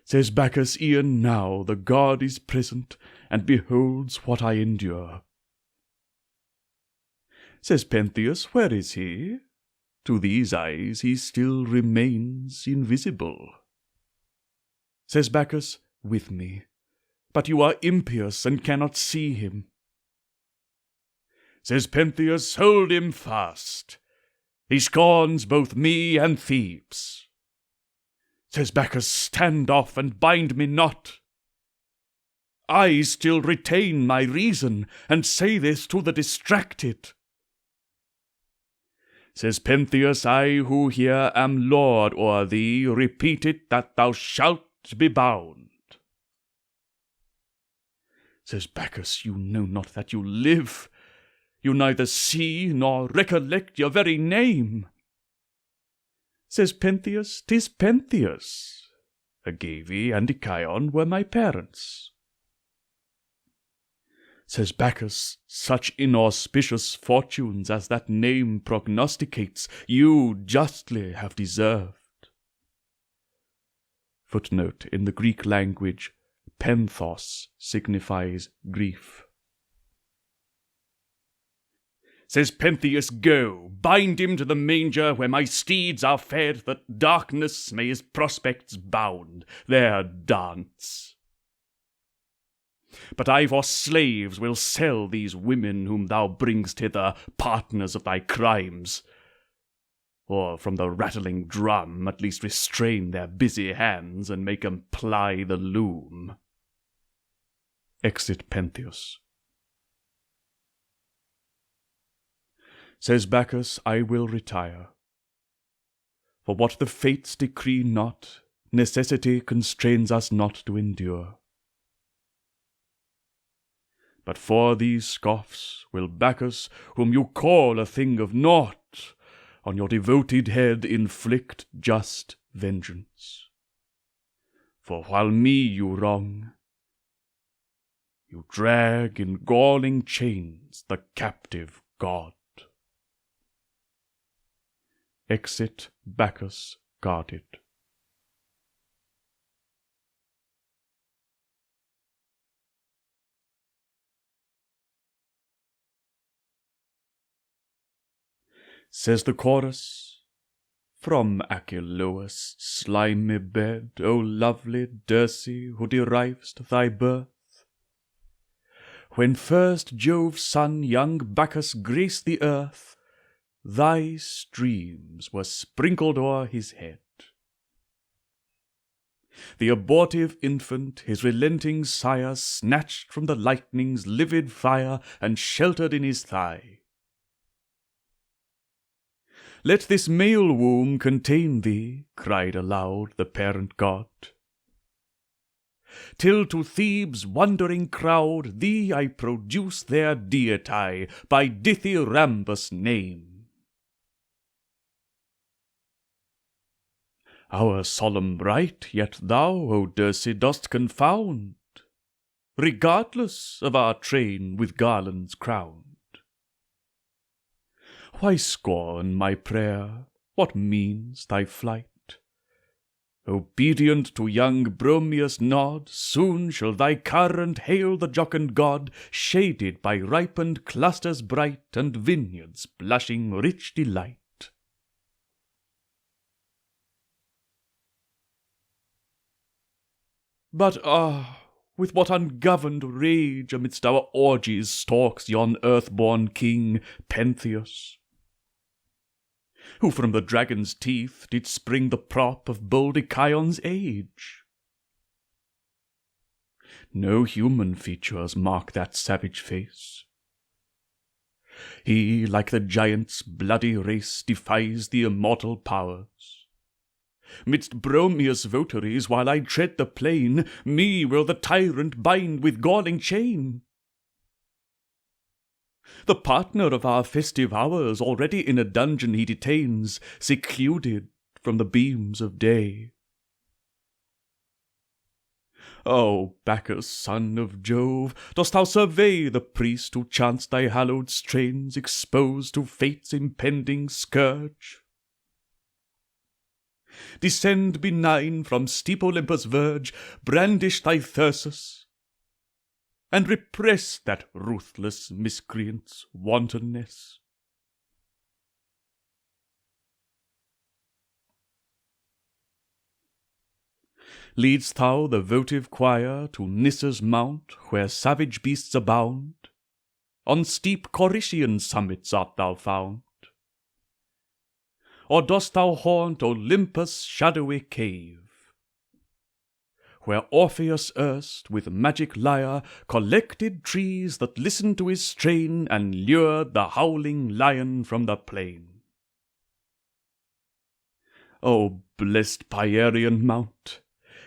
Says Bacchus, e'en now the god is present, and beholds what I endure. Says Pentheus, where is he? To these eyes he still remains invisible. Says Bacchus, with me, but you are impious and cannot see him. Says Pentheus, hold him fast. He scorns both me and Thebes. Says Bacchus, stand off and bind me not. I still retain my reason, and say this to the distracted. Says Pentheus, I who here am lord o'er thee, repeat it that thou shalt be bound. Says Bacchus, you know not that you live. You neither see nor recollect your very name. Says Pentheus, 'tis Pentheus. Agave and Icyon were my parents. Says Bacchus, such inauspicious fortunes as that name prognosticates, you justly have deserved. Footnote, in the Greek language, penthos signifies grief. Says Pentheus, go, bind him to the manger where my steeds are fed, that darkness may his prospects bound. There dance. But I for slaves will sell these women whom thou bring'st hither, partners of thy crimes. Or from the rattling drum at least restrain their busy hands, and make 'em ply the loom. Exit Pentheus. Says Bacchus, I will retire. For what the fates decree not, necessity constrains us not to endure. But for these scoffs will Bacchus, whom you call a thing of naught, on your devoted head inflict just vengeance. For while me you wrong, you drag in galling chains the captive god. Exit Bacchus guarded. Says the chorus, from Achelous' slimy bed, O lovely Dirce, who deriv'st thy birth, when first Jove's son, young Bacchus, graced the earth, thy streams were sprinkled o'er his head. The abortive infant his relenting sire snatched from the lightning's livid fire, and sheltered in his thigh. Let this male womb contain thee, cried aloud the parent god. till to Thebes' wondering crowd thee I produce their deity by Dithyrambus' name. Our solemn rite yet thou, O Dirce, dost confound, regardless of our train with garlands crowned. Why scorn my prayer? What means thy flight? Obedient to young Bromius' nod, soon shall thy current hail the jocund god, shaded by ripened clusters bright and vineyards blushing rich delight. But with what ungoverned rage amidst our orgies stalks yon earth-born king, Pentheus, who from the dragon's teeth did spring the prop of bold Icion's age. No human features mark that savage face. He, like the giant's bloody race, defies the immortal powers. Midst Bromius' votaries, while I tread the plain, me will the tyrant bind with galling chain. The partner of our festive hours already in a dungeon he detains, secluded from the beams of day. O Bacchus, son of Jove, dost thou survey the priest who chants thy hallowed strains, exposed to fate's impending scourge? Descend benign from steep Olympus' verge, brandish thy thyrsus, and repress that ruthless miscreant's wantonness. Leadst thou the votive choir to Nissa's mount, where savage beasts abound? On steep Corycian summits art thou found? Or dost thou haunt Olympus' shadowy cave, where Orpheus erst with magic lyre collected trees that listened to his strain and lured the howling lion from the plain? O blessed Pierian mount,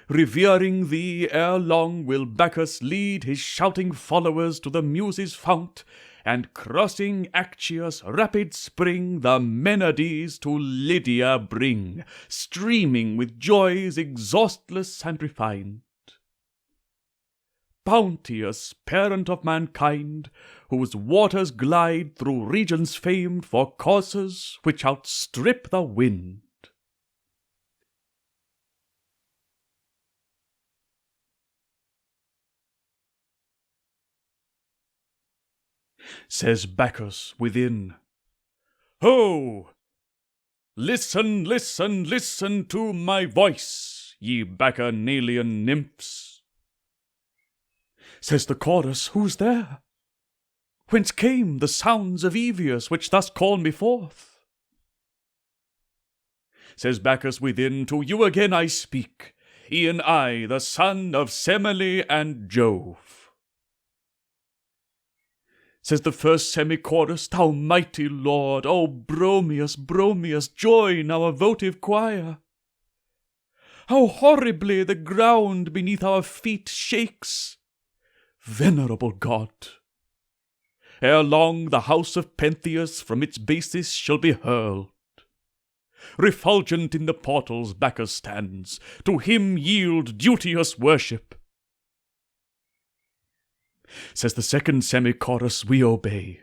revering thee ere long will Bacchus lead his shouting followers to the Muses' fount, and crossing Achelous' rapid spring, the Menades to Lydia bring, streaming with joys exhaustless and refined. Bounteous parent of mankind, whose waters glide through regions famed for courses which outstrip the wind. Says Bacchus within, Ho! Listen, listen, listen to my voice, ye Bacchanalian nymphs. Says the chorus, Who's there? Whence came the sounds of Evius which thus call me forth? Says Bacchus within, To you again I speak, e'en I, the son of Semele and Jove. Says the first semi-chorus, Thou mighty lord, O Bromius, Bromius, join our votive choir. How horribly the ground beneath our feet shakes! Venerable god, ere long the house of Pentheus from its basis shall be hurled. Refulgent in the portals Bacchus stands, to him yield duteous worship. Says the second semi-chorus, we obey.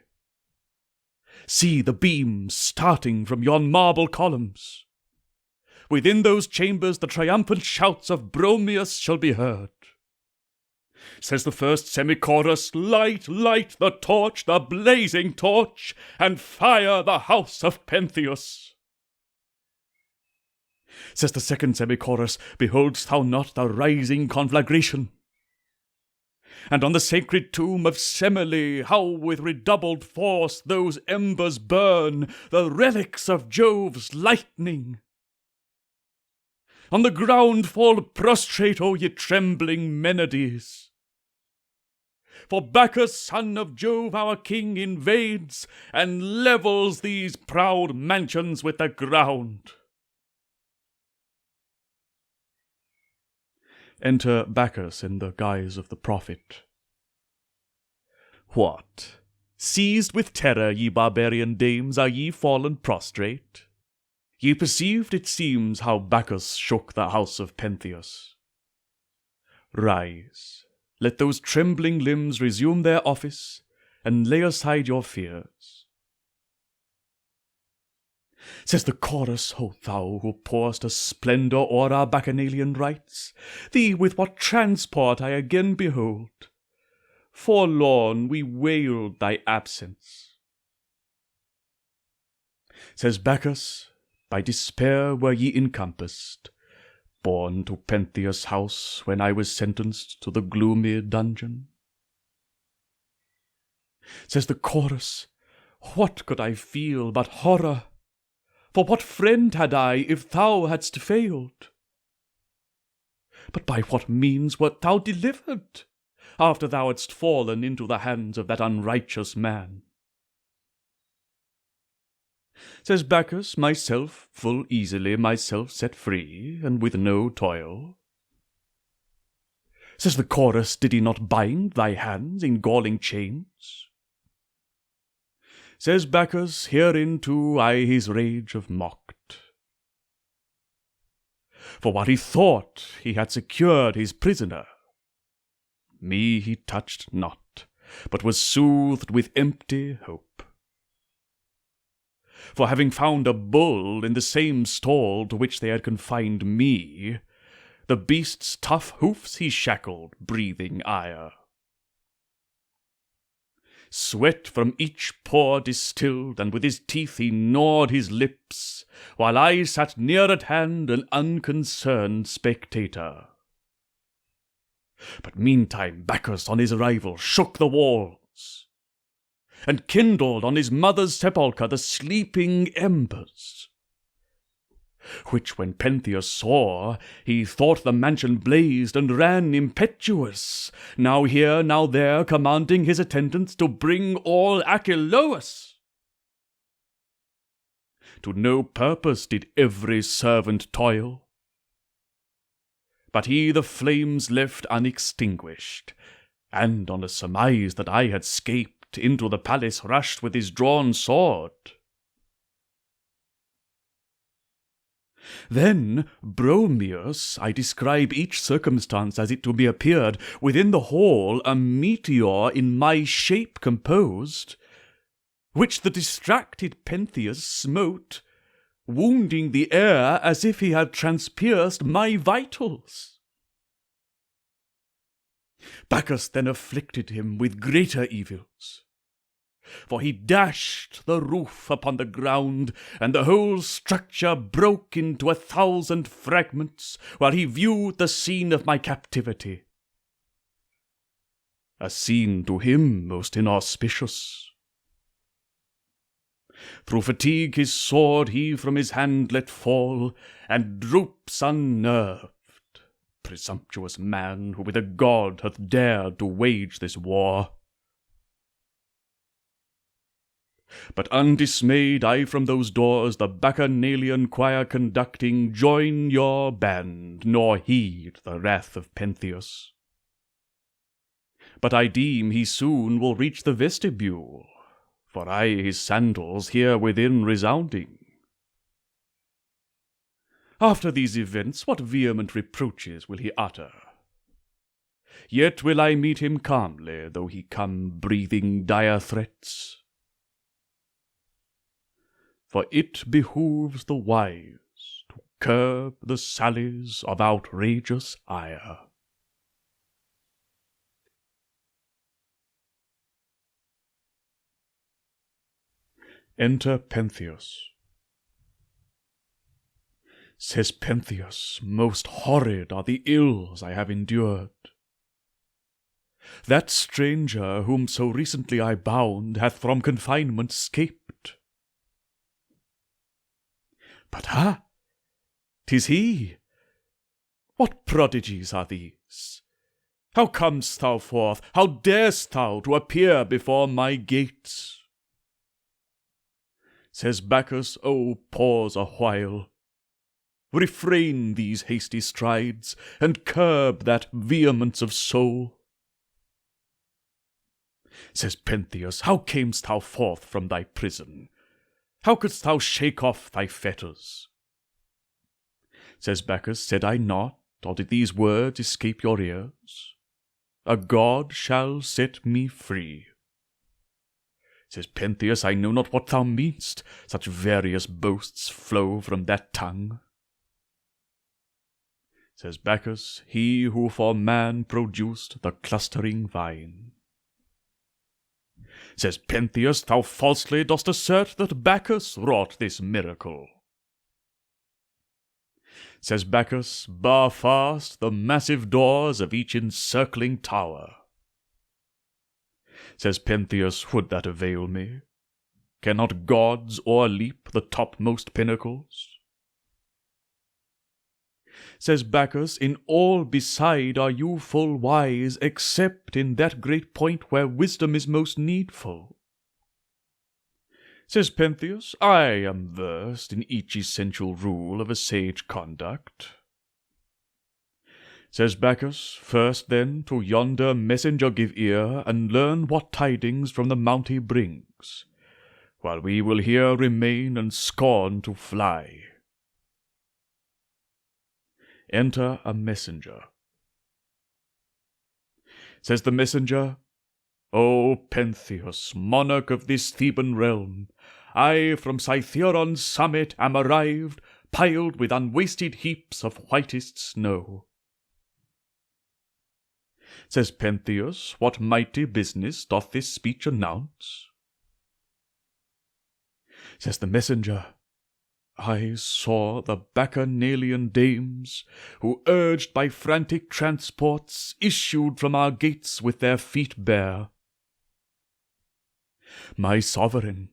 See the beams starting from yon marble columns. Within those chambers the triumphant shouts of Bromius shall be heard. Says the first semi-chorus, Light, light the torch, the blazing torch, and fire the house of Pentheus. Says the second semi-chorus, Beholdst thou not the rising conflagration? And on the sacred tomb of Semele, how with redoubled force those embers burn, the relics of Jove's lightning. On the ground fall prostrate, O ye trembling Menades. For Bacchus, son of Jove, our king, invades, and levels these proud mansions with the ground. Enter Bacchus in the guise of the prophet. What? Seized with terror, ye barbarian dames, are ye fallen prostrate? Ye perceived, it seems, how Bacchus shook the house of Pentheus. Rise, let those trembling limbs resume their office, and lay aside your fears. Says the chorus, O thou who pour'st a splendour o'er our bacchanalian rites, thee with what transport I again behold! Forlorn we wailed thy absence. Says Bacchus, by despair were ye encompassed, borne to Pentheus' house when I was sentenced to the gloomy dungeon. Says the chorus, what could I feel but horror? For what friend had I if thou hadst failed? But by what means wert thou delivered, after thou hadst fallen into the hands of that unrighteous man? Says Bacchus, myself full easily myself set free, and with no toil. Says the chorus, did he not bind thy hands in galling chains? Says Bacchus, herein too I his rage have mocked. For what he thought he had secured his prisoner, me he touched not, but was soothed with empty hope. For having found a bull in the same stall to which they had confined me, the beast's tough hoofs he shackled, breathing ire. Sweat from each pore distilled, and with his teeth he gnawed his lips, while I sat near at hand, an unconcerned spectator. But meantime Bacchus on his arrival shook the walls, and kindled on his mother's sepulchre the sleeping embers, which when Pentheus saw, he thought the mansion blazed, and ran impetuous, now here, now there, commanding his attendants to bring all Achelous. To no purpose did every servant toil, but he the flames left unextinguished, and on a surmise that I had scaped, into the palace rushed with his drawn sword. Then, Bromius, I describe each circumstance as it to me appeared, within the hall a meteor in my shape composed, which the distracted Pentheus smote, wounding the air as if he had transpierced my vitals. Bacchus then afflicted him with greater evils, for he dashed the roof upon the ground, and the whole structure broke into 1,000 fragments, while he viewed the scene of my captivity. A scene to him most inauspicious. Through fatigue his sword he from his hand let fall, and droops unnerved. Presumptuous man, who with a god hath dared to wage this war. But undismayed I from those doors, the bacchanalian choir conducting, join your band, nor heed the wrath of Pentheus. But I deem he soon will reach the vestibule, for I his sandals hear within resounding. After these events, what vehement reproaches will he utter? Yet will I meet him calmly, though he come breathing dire threats. For it behooves the wise to curb the sallies of outrageous ire. Enter Pentheus. Says Pentheus, most horrid are the ills I have endured. That stranger whom so recently I bound hath from confinement scaped. But 'tis he! What prodigies are these? How comest thou forth? How darest thou to appear before my gates? Says Bacchus, oh, pause a while. refrain these hasty strides, and curb that vehemence of soul. Says Pentheus, how camest thou forth from thy prison? How couldst thou shake off thy fetters? Says Bacchus, said I not, or did these words escape your ears? A god shall set me free. Says Pentheus, I know not what thou mean'st, such various boasts flow from that tongue. Says Bacchus, he who for man produced the clustering vine. Says Pentheus, thou falsely dost assert that Bacchus wrought this miracle. Says Bacchus, bar fast the massive doors of each encircling tower. Says Pentheus, would that avail me? Cannot gods o'erleap the topmost pinnacles? Says Bacchus, in all beside are you full wise, except in that great point where wisdom is most needful. Says Pentheus, I am versed in each essential rule of a sage conduct. Says Bacchus, first then to yonder messenger give ear, and learn what tidings from the mount he brings, while we will here remain and scorn to fly. Enter a messenger. Says the messenger, O Pentheus, monarch of this Theban realm, I from Cytheron's summit am arrived, piled with unwasted heaps of whitest snow. Says Pentheus, what mighty business doth this speech announce? Says the messenger, I saw the Bacchanalian dames, who, urged by frantic transports, issued from our gates with their feet bare. My sovereign,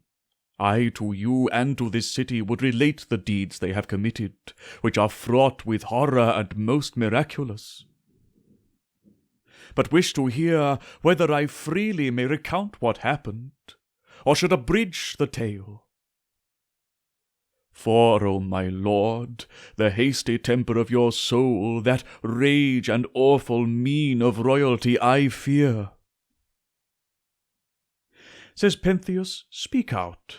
I to you and to this city would relate the deeds they have committed, which are fraught with horror and most miraculous. But wish to hear whether I freely may recount what happened, or should abridge the tale. For, O my lord, the hasty temper of your soul, that rage and awful mien of royalty I fear. Says Pentheus, speak out.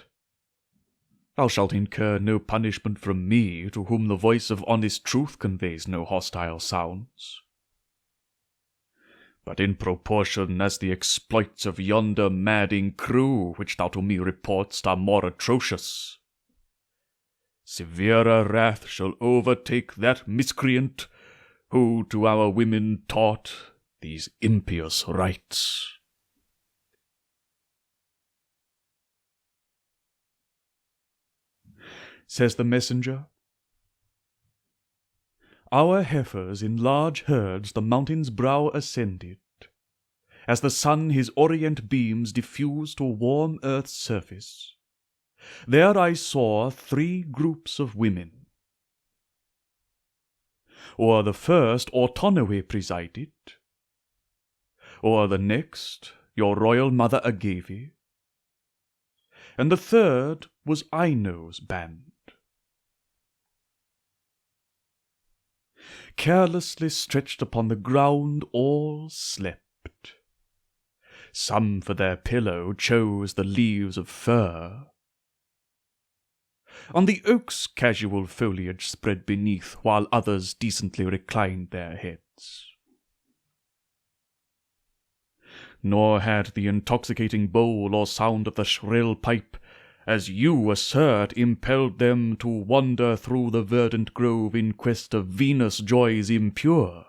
Thou shalt incur no punishment from me, to whom the voice of honest truth conveys no hostile sounds. But in proportion as the exploits of yonder madding crew, which thou to me reportst, are more atrocious, severer wrath shall overtake that miscreant who to our women taught these impious rites. Says the messenger, our heifers in large herds the mountain's brow ascended, as the sun his orient beams diffused to warm earth's surface. There I saw 3 groups of women. O'er the first Autonoe presided, o'er the next your royal mother Agave, and the third was Ino's band. Carelessly stretched upon the ground all slept. Some for their pillow chose the leaves of fir. On the oak's casual foliage spread beneath, while others decently reclined their heads. Nor had the intoxicating bowl or sound of the shrill pipe, as you assert, impelled them to wander through the verdant grove in quest of Venus' joys impure.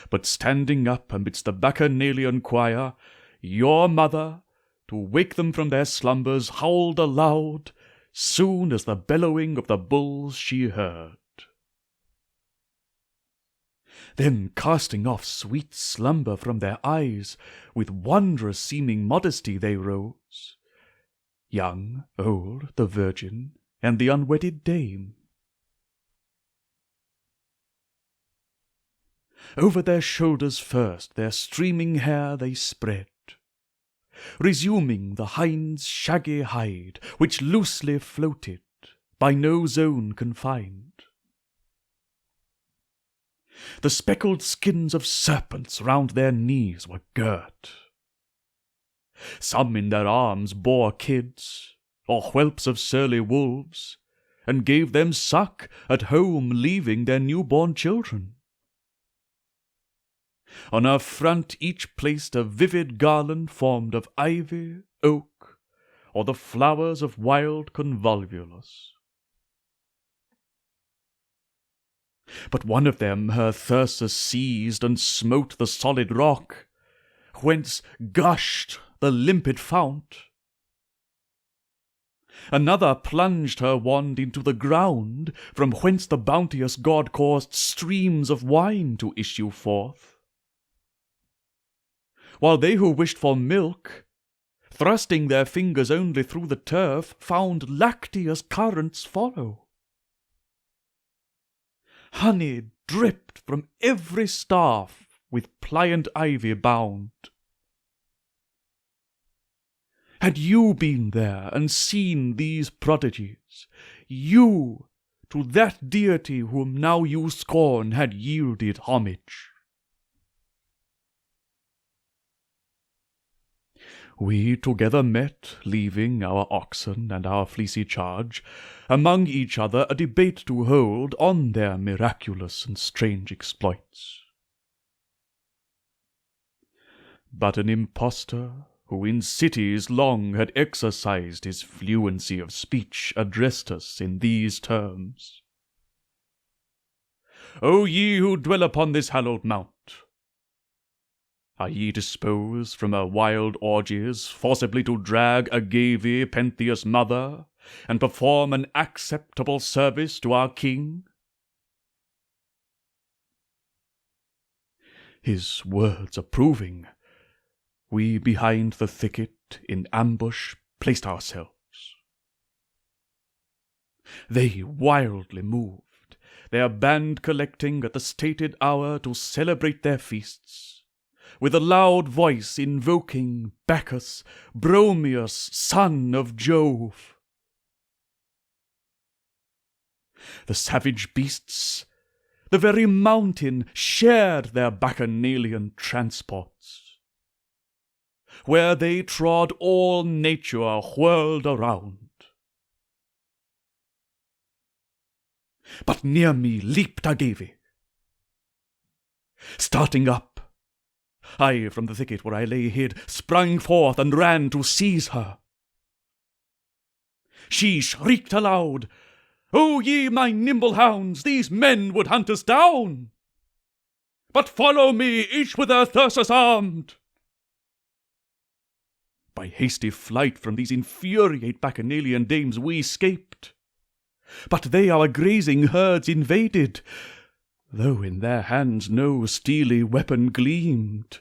But standing up amidst the Bacchanalian choir, your mother, to wake them from their slumbers, howled aloud, soon as the bellowing of the bulls she heard. Then, casting off sweet slumber from their eyes, with wondrous seeming modesty they rose, young, old, the virgin, and the unwedded dame. Over their shoulders first their streaming hair they spread, resuming the hind's shaggy hide, which loosely floated, by no zone confined. The speckled skins of serpents round their knees were girt. Some in their arms bore kids, or whelps of surly wolves, and gave them suck at home, leaving their newborn children. On her front each placed a vivid garland formed of ivy, oak, or the flowers of wild convolvulus. But one of them her thyrsus seized and smote the solid rock, whence gushed the limpid fount. Another plunged her wand into the ground, from whence the bounteous god caused streams of wine to issue forth. While they who wished for milk, thrusting their fingers only through the turf, found lacteous currents follow. Honey dripped from every staff with pliant ivy bound. Had you been there and seen these prodigies, you, to that deity whom now you scorn, had yielded homage. We together met, leaving our oxen and our fleecy charge, among each other a debate to hold on their miraculous and strange exploits. But an impostor, who in cities long had exercised his fluency of speech, addressed us in these terms. O ye who dwell upon this hallowed mount, are ye disposed from her wild orgies forcibly to drag Agave, Pentheus' mother, and perform an acceptable service to our king? His words approving, we behind the thicket in ambush placed ourselves. They wildly moved, their band collecting at the stated hour to celebrate their feasts, with a loud voice invoking Bacchus, Bromius, son of Jove. The savage beasts, the very mountain, shared their bacchanalian transports. Where they trod, all nature whirled around. But near me leaped Agave. Starting up, I, from the thicket where I lay hid, sprang forth and ran to seize her. She shrieked aloud, O ye, my nimble hounds, these men would hunt us down! But follow me, each with their thyrsus armed! By hasty flight from these infuriate bacchanalian dames we escaped, but they our grazing herds invaded, though in their hands no steely weapon gleamed.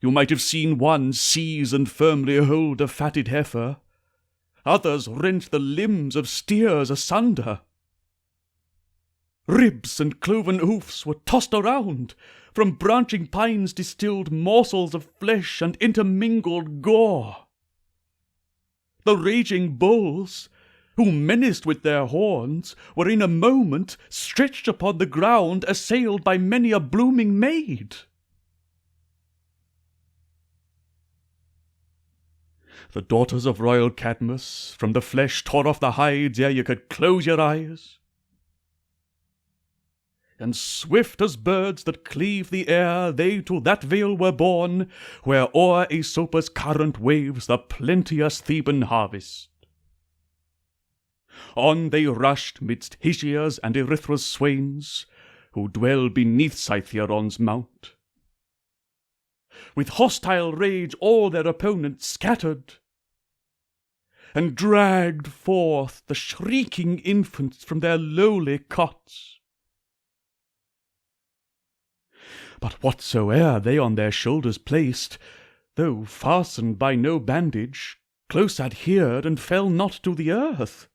You might have seen one seize and firmly hold a fatted heifer, others rent the limbs of steers asunder. Ribs and cloven hoofs were tossed around, from branching pines distilled morsels of flesh and intermingled gore. The raging bulls, who menaced with their horns, were in a moment stretched upon the ground, assailed by many a blooming maid. The daughters of royal Cadmus from the flesh tore off the hides ere you could close your eyes. And swift as birds that cleave the air, they to that vale were borne, where o'er Aesopus' current waves the plenteous Theban harvest. On they rushed midst Hygia's and Erythra's swains, who dwell beneath Cytheron's mount. With hostile rage all their opponents scattered, and dragged forth the shrieking infants from their lowly cots. But whatsoe'er they on their shoulders placed, though fastened by no bandage, close adhered and fell not to the earth.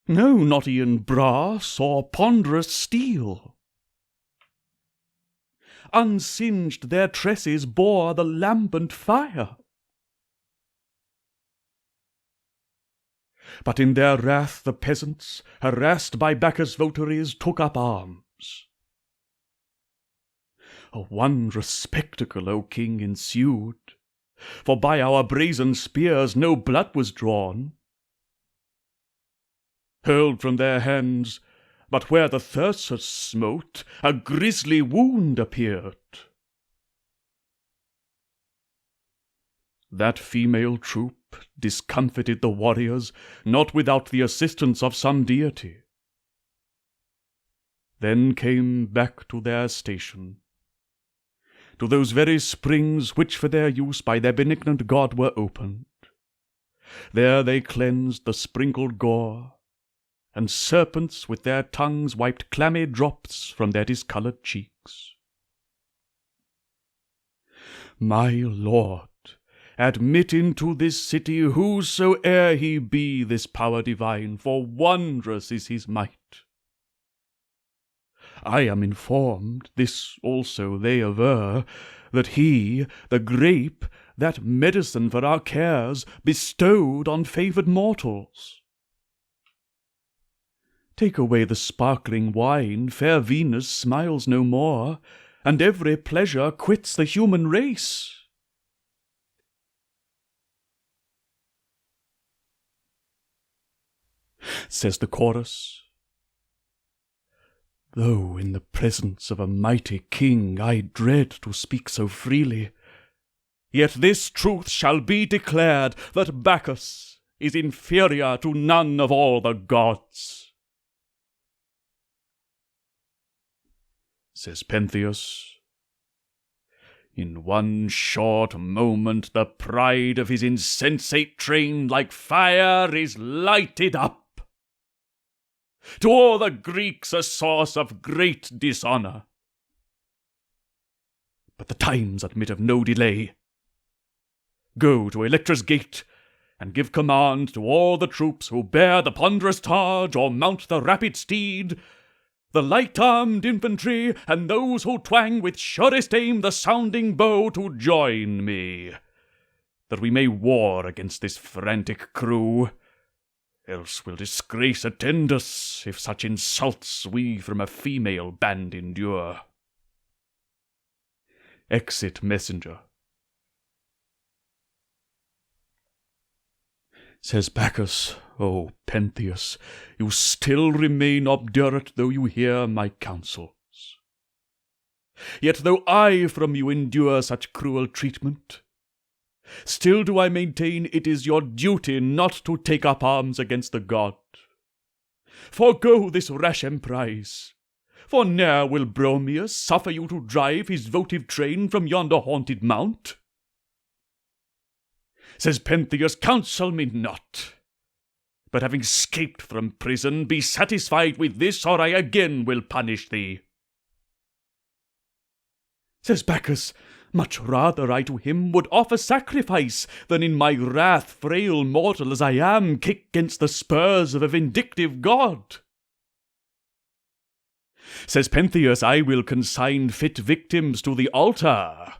No, not e'en brass or ponderous steel. Unsinged their tresses bore the lambent fire. But in their wrath the peasants, harassed by Bacchus' votaries, took up arms. A wondrous spectacle, O king, ensued, for by our brazen spears no blood was drawn. Hurled from their hands, but where the thyrsus smote, a grisly wound appeared. That female troop discomfited the warriors, not without the assistance of some deity. Then came back to their station, to those very springs which for their use by their benignant god were opened. There they cleansed the sprinkled gore, and serpents with their tongues wiped clammy drops from their discoloured cheeks. My lord, admit into this city whosoe'er he be, this power divine, for wondrous is his might. I am informed, this also they aver, that he, the grape, that medicine for our cares, bestowed on favoured mortals. Take away the sparkling wine, fair Venus smiles no more, and every pleasure quits the human race. Says the chorus, though in the presence of a mighty king I dread to speak so freely, yet this truth shall be declared, that Bacchus is inferior to none of all the gods. Says Pentheus, in one short moment the pride of his insensate train like fire is lighted up, to all the Greeks a source of great dishonour. But the times admit of no delay. Go to Electra's gate, and give command to all the troops who bear the ponderous targe or mount the rapid steed, the light-armed infantry, and those who twang with surest aim the sounding bow, to join me, that we may war against this frantic crew. Else will disgrace attend us, if such insults we from a female band endure. Exit messenger. Says Bacchus, O Pentheus, you still remain obdurate, though you hear my counsels. Yet though I from you endure such cruel treatment, still do I maintain it is your duty not to take up arms against the god. Forgo this rash emprise, for ne'er will Bromius suffer you to drive his votive train from yonder haunted mount. Says Pentheus, counsel me not, but having scaped from prison, be satisfied with this, or I again will punish thee. Says Bacchus, much rather I to him would offer sacrifice, than in my wrath, frail mortal as I am, kick against the spurs of a vindictive god. Says Pentheus, I will consign fit victims to the altar.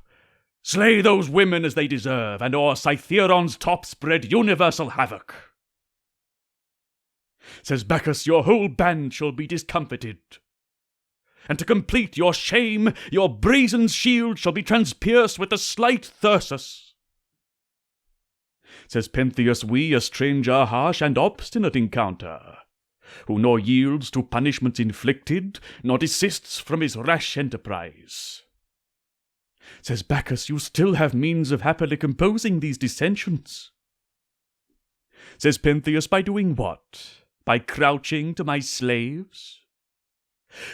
Slay those women as they deserve, and o'er Cytheron's top spread universal havoc. Says Bacchus, your whole band shall be discomfited, and to complete your shame, your brazen shield shall be transpierced with the slight thyrsus. Says Pentheus, we a stranger harsh and obstinate encounter, who nor yields to punishments inflicted, nor desists from his rash enterprise. Says Bacchus, you still have means of happily composing these dissensions. Says Pentheus, by doing what? By crouching to my slaves?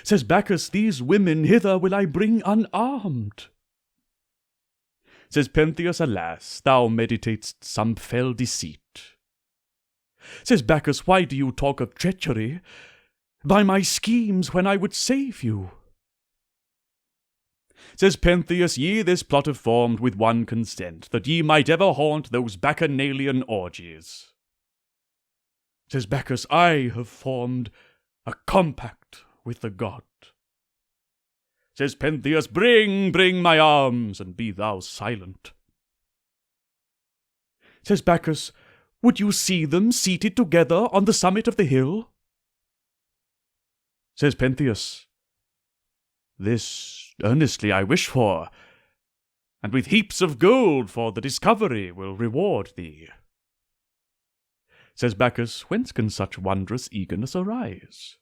Says Bacchus, these women hither will I bring unarmed. Says Pentheus, alas, thou meditatest some fell deceit. Says Bacchus, why do you talk of treachery by my schemes when I would save you? Says Pentheus, ye this plot have formed with one consent, that ye might ever haunt those bacchanalian orgies. Says Bacchus, I have formed a compact with the god. Says Pentheus, bring my arms, and be thou silent. Says Bacchus, Would you see them seated together on the summit of the hill? Says Pentheus, This earnestly I wish for, and with heaps of gold for the discovery will reward thee. Says Bacchus, Whence can such wondrous eagerness arise?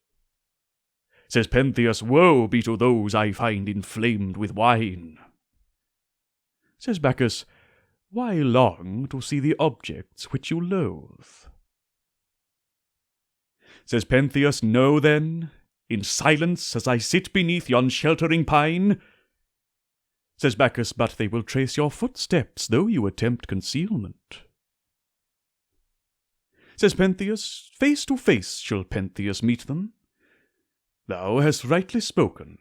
Says Pentheus, Woe be to those I find inflamed with wine. Says Bacchus, Why long to see the objects which you loathe? Says Pentheus, Know then, in silence as I sit beneath yon sheltering pine. Says Bacchus, But they will trace your footsteps, though you attempt concealment. Says Pentheus, Face to face shall Pentheus meet them. Thou hast rightly spoken.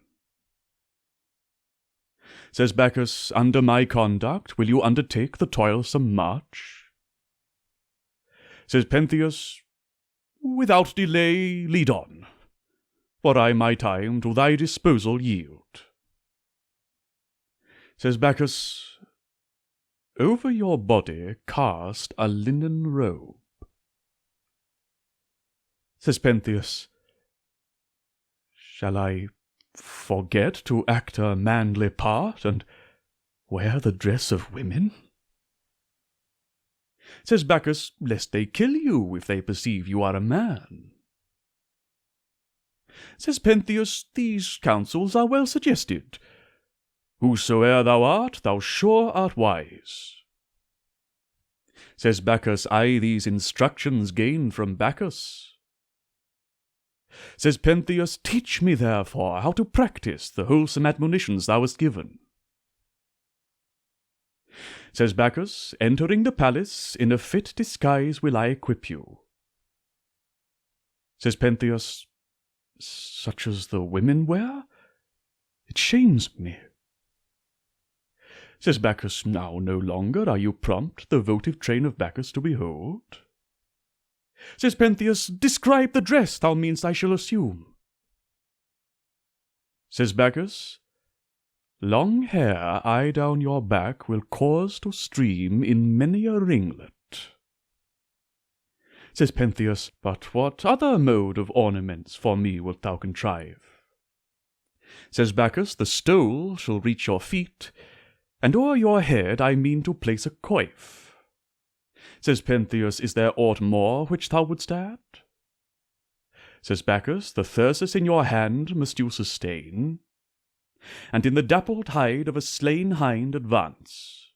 Says Bacchus, Under my conduct will you undertake the toilsome march? Says Pentheus, Without delay lead on, for I my time to thy disposal yield. Says Bacchus, Over your body cast a linen robe. Says Pentheus, Shall I forget to act a manly part and wear the dress of women? Says Bacchus, Lest they kill you if they perceive you are a man. Says Pentheus, These counsels are well suggested. Whosoe'er thou art, thou sure art wise. Says Bacchus, I these instructions gain from Bacchus. Says Pentheus, Teach me therefore how to practice the wholesome admonitions thou hast given. Says Bacchus, Entering the palace, in a fit disguise will I equip you. Says Pentheus, Such as the women wear? It shames me. Says Bacchus, Now no longer are you prompt the votive train of Bacchus to behold. Says Pentheus, Describe the dress thou meanst I shall assume. Says Bacchus, Long hair I down your back will cause to stream in many a ringlet. Says Pentheus, But what other mode of ornaments for me wilt thou contrive? Says Bacchus, The stole shall reach your feet, and o'er your head I mean to place a coif. Says Pentheus, Is there aught more which thou wouldst add? Says Bacchus, The thyrsus in your hand must you sustain, and in the dappled hide of a slain hind advance.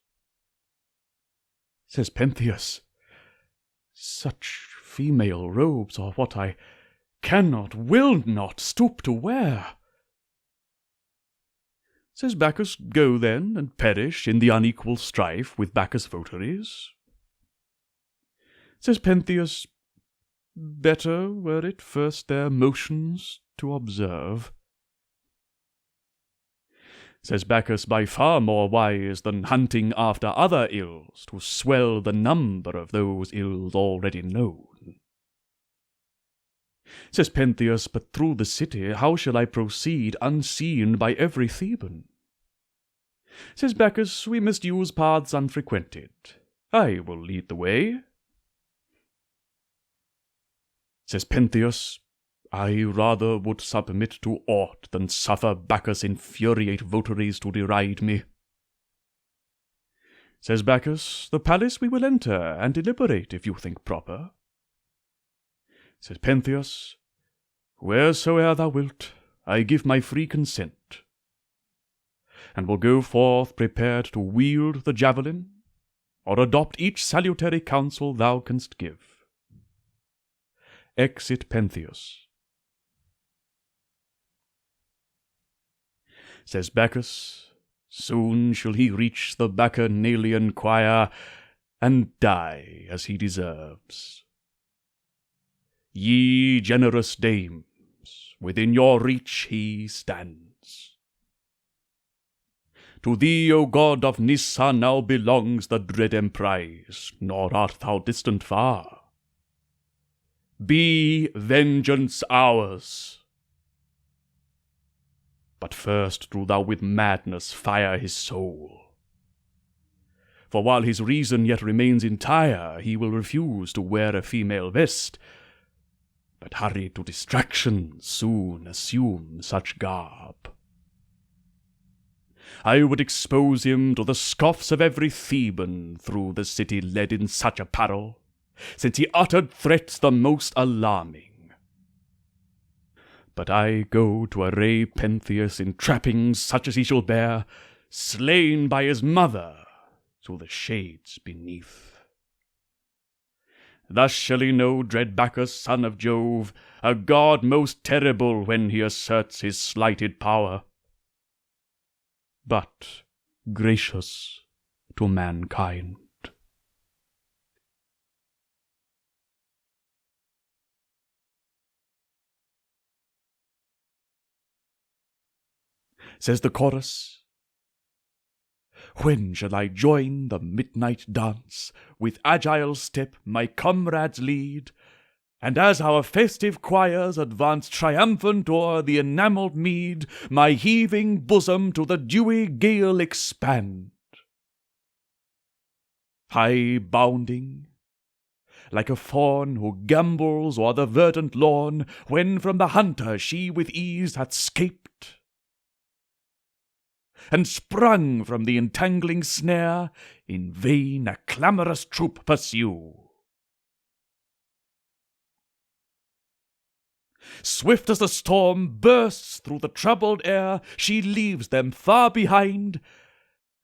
Says Pentheus, Such female robes are what I cannot, will not stoop to wear. Says Bacchus, Go then, and perish in the unequal strife with Bacchus' votaries. Says Pentheus, Better were it first their motions to observe. Says Bacchus, By far more wise than hunting after other ills, to swell the number of those ills already known. Says Pentheus, But through the city how shall I proceed unseen by every Theban? Says Bacchus, We must use paths unfrequented. I will lead the way. Says Pentheus, I rather would submit to aught than suffer Bacchus' infuriate votaries to deride me. Says Bacchus, The palace we will enter, and deliberate if you think proper. Says Pentheus, Wheresoe'er thou wilt, I give my free consent, and will go forth prepared to wield the javelin, or adopt each salutary counsel thou canst give. Exit Pentheus. Says Bacchus, Soon shall he reach the Bacchanalian choir, and die as he deserves. Ye generous dames, within your reach he stands. To thee, O god of Nyssa, now belongs the dread emprise, nor art thou distant far. Be vengeance ours. But first do thou with madness fire his soul. For while his reason yet remains entire, he will refuse to wear a female vest, but hurried to distraction soon assume such garb. I would expose him to the scoffs of every Theban through the city led in such apparel, since he uttered threats the most alarming. But I go to array Pentheus in trappings such as he shall bear, slain by his mother through the shades beneath. Thus shall he know dread Bacchus, son of Jove, a god most terrible when he asserts his slighted power, but gracious to mankind. Says the chorus, when shall I join the midnight dance, with agile step my comrades lead, and as our festive choirs advance triumphant o'er the enamelled mead, my heaving bosom to the dewy gale expand? High bounding, like a fawn who gambols o'er the verdant lawn, when from the hunter she with ease hath scaped, and sprung from the entangling snare, in vain a clamorous troop pursue. Swift as the storm bursts through the troubled air, she leaves them far behind,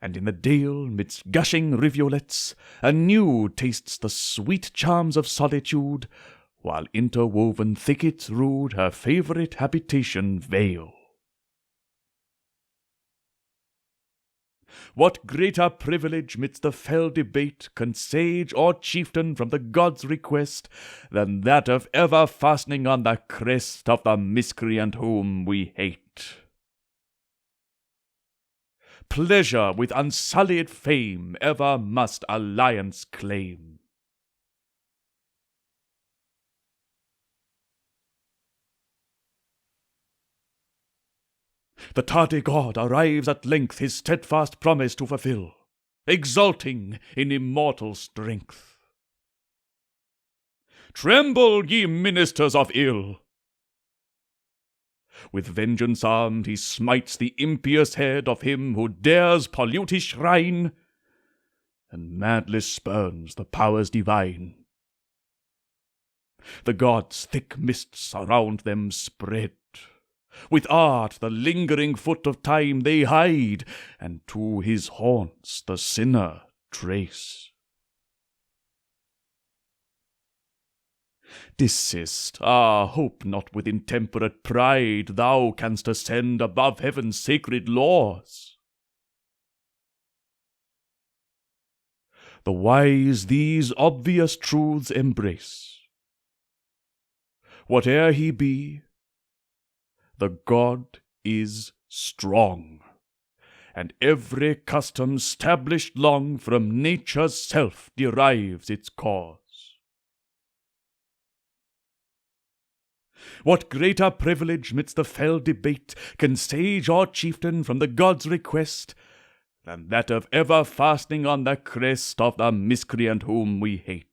and in the dale, midst gushing rivulets, anew tastes the sweet charms of solitude, while interwoven thickets rude her favourite habitation veil. What greater privilege midst the fell debate can sage or chieftain from the gods request than that of ever fastening on the crest of the miscreant whom we hate? Pleasure with unsullied fame ever must alliance claim. The tardy god arrives at length his steadfast promise to fulfill, exulting in immortal strength. Tremble, ye ministers of ill! With vengeance armed he smites the impious head of him who dares pollute his shrine, and madly spurns the powers divine. The gods' thick mists around them spread, with art the lingering foot of time they hide, and to his haunts the sinner trace. Desist, hope not with intemperate pride thou canst ascend above heaven's sacred laws. The wise these obvious truths embrace. Whate'er he be, the god is strong, and every custom stablished long from nature's self derives its cause. What greater privilege midst the fell debate can sage or chieftain from the gods' request than that of ever fastening on the crest of the miscreant whom we hate?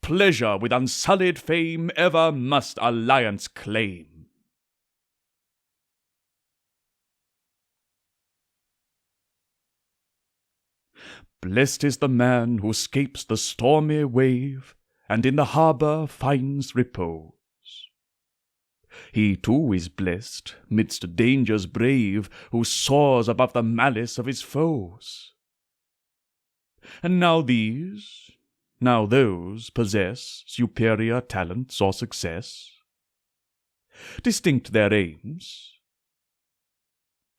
Pleasure with unsullied fame ever must alliance claim. Blessed is the man who scapes the stormy wave, and in the harbour finds repose. He too is blessed, midst dangers brave, who soars above the malice of his foes. And now these, now those possess superior talents or success. Distinct their aims,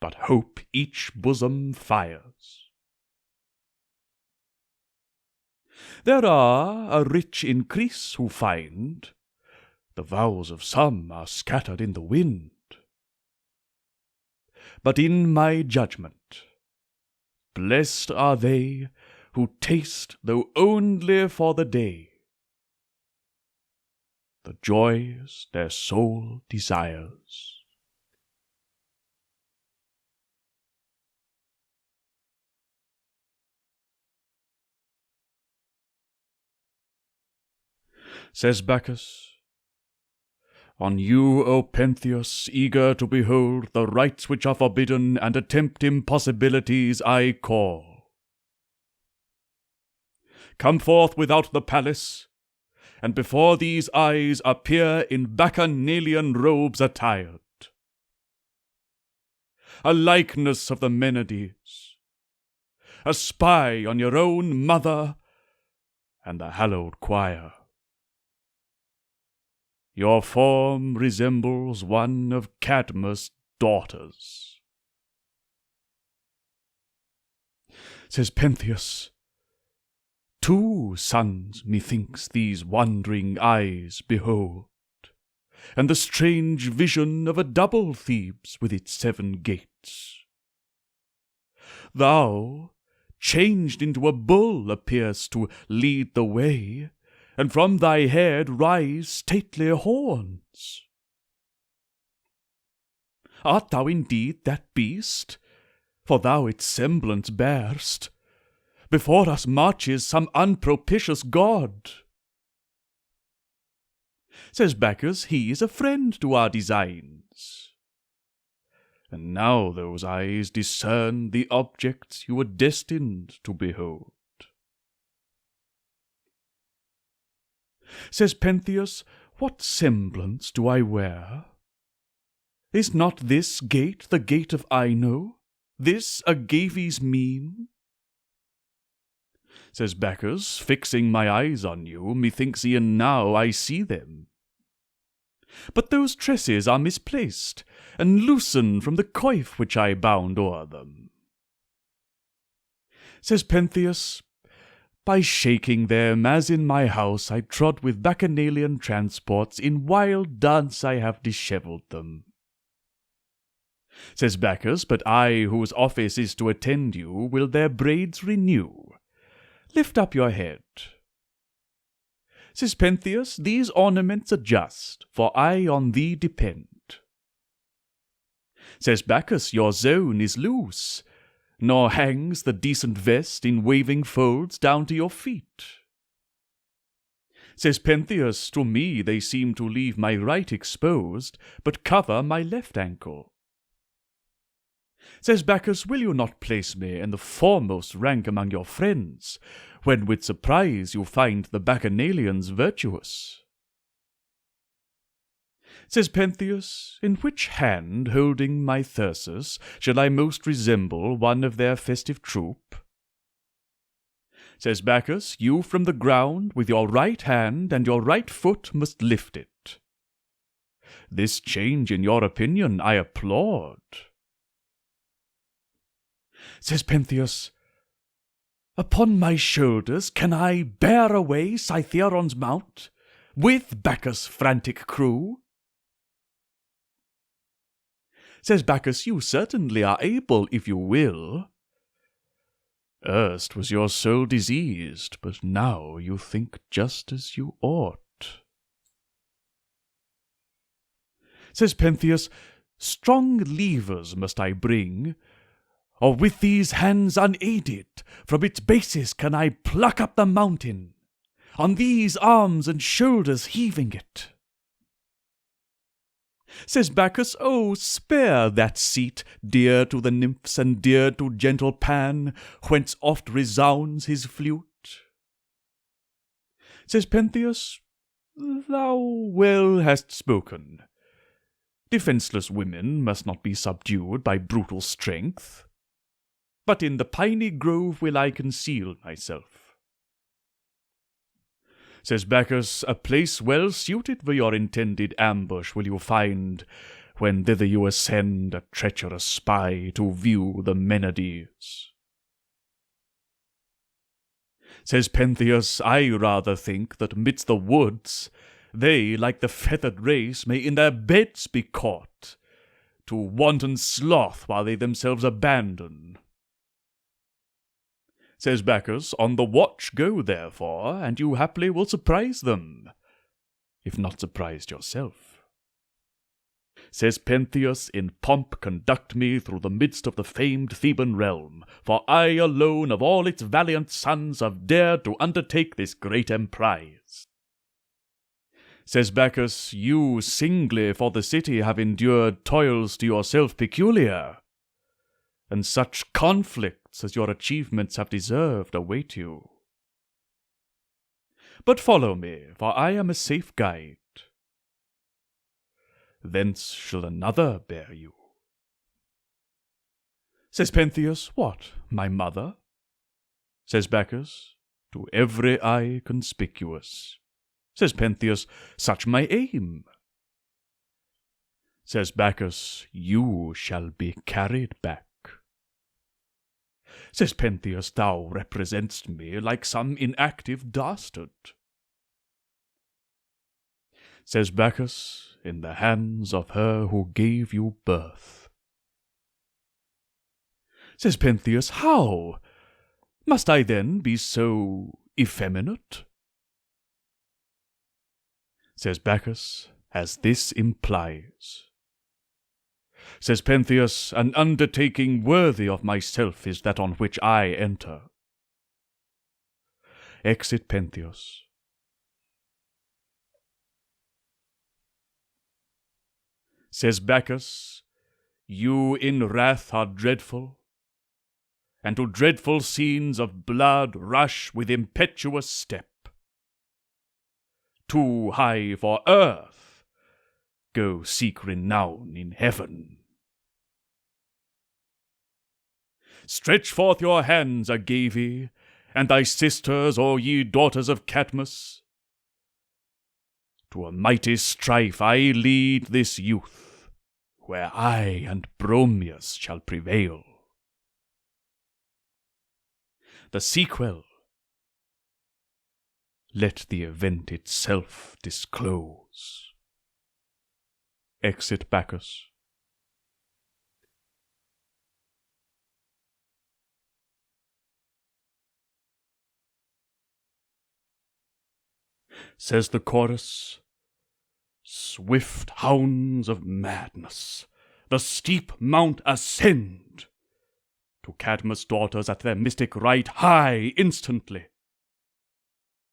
but hope each bosom fires. There are a rich increase who find the vows of some are scattered in the wind. But in my judgment, blessed are they who taste, though only for the day, the joys their soul desires. Says Bacchus, "On you, O Pentheus, eager to behold the rites which are forbidden and attempt impossibilities, I call. Come forth without the palace, and before these eyes appear in Bacchanalian robes attired, a likeness of the Menades, a spy on your own mother and the hallowed choir. Your form resembles one of Cadmus' daughters." Says Pentheus, "Two sons, methinks, these wandering eyes behold, and the strange vision of a double Thebes with its 7 gates. Thou, changed into a bull, appearest to lead the way, and from thy head rise stately horns. Art thou indeed that beast? For thou its semblance bear'st. Before us marches some unpropitious god." Says Bacchus, he is a friend to our designs. And now those eyes discern the objects you were destined to behold. Says Pentheus, "What semblance do I wear? Is not this gate the gate of Ino, this Agave's mien?" Says Bacchus, "Fixing my eyes on you, methinks e'en now I see them. But those tresses are misplaced, and loosen from the coif which I bound o'er them." Says Pentheus, "By shaking them, as in my house I trod with Bacchanalian transports, in wild dance I have dishevelled them." Says Bacchus, "But I, whose office is to attend you, will their braids renew. Lift up your head." Says Pentheus, "These ornaments adjust, for I on thee depend." Says Bacchus, "Your zone is loose, nor hangs the decent vest in waving folds down to your feet." Says Pentheus, "To me they seem to leave my right exposed, but cover my left ankle." Says Bacchus, "Will you not place me in the foremost rank among your friends, when with surprise you find the Bacchanalians virtuous?" Says Pentheus, "In which hand, holding my thyrsus, shall I most resemble one of their festive troop?" Says Bacchus, "You from the ground with your right hand and your right foot must lift it." This change in your opinion I applaud. Says Pentheus, "Upon my shoulders can I bear away Cytheron's mount, with Bacchus' frantic crew?" Says Bacchus, "You certainly are able, if you will. Erst was your soul diseased, but now you think just as you ought." Says Pentheus, "Strong levers must I bring, or with these hands unaided from its basis can I pluck up the mountain, on these arms and shoulders heaving it?" Says Bacchus, "Oh, spare that seat, dear to the nymphs and dear to gentle Pan, whence oft resounds his flute." Says Pentheus, "Thou well hast spoken. Defenceless women must not be subdued by brutal strength. But in the piney grove will I conceal myself." Says Bacchus, "A place well suited for your intended ambush will you find, when thither you ascend a treacherous spy to view the Menades." Says Pentheus, "I rather think that midst the woods they, like the feathered race, may in their beds be caught, to wanton sloth while they themselves abandon." Says Bacchus, "On the watch go, therefore, and you haply will surprise them, if not surprised yourself." Says Pentheus, "In pomp conduct me through the midst of the famed Theban realm, for I alone of all its valiant sons have dared to undertake this great emprise." Says Bacchus, you singly for the city have endured toils to yourself peculiar, and such conflicts as your achievements have deserved await you. But follow me, for I am a safe guide. Thence shall another bear you. Says Pentheus, what, my mother? Says Bacchus, to every eye conspicuous. Says Pentheus, such my aim. Says Bacchus, you shall be carried back. Says Pentheus, thou represent'st me like some inactive dastard. Says Bacchus, in the hands of her who gave you birth. Says Pentheus, how? Must I then be so effeminate? Says Bacchus, as this implies. Says Pentheus, an undertaking worthy of myself is that on which I enter. Exit Pentheus. Says Bacchus, you in wrath are dreadful, and to dreadful scenes of blood rush with impetuous step. Too high for earth, go seek renown in heaven. Stretch forth your hands, Agave, and thy sisters, O ye daughters of Cadmus. To a mighty strife I lead this youth, where I and Bromius shall prevail. The sequel, let the event itself disclose. Exit Bacchus. Says the chorus, swift hounds of madness, the steep mount ascend. To Cadmus' daughters at their mystic rite hie instantly.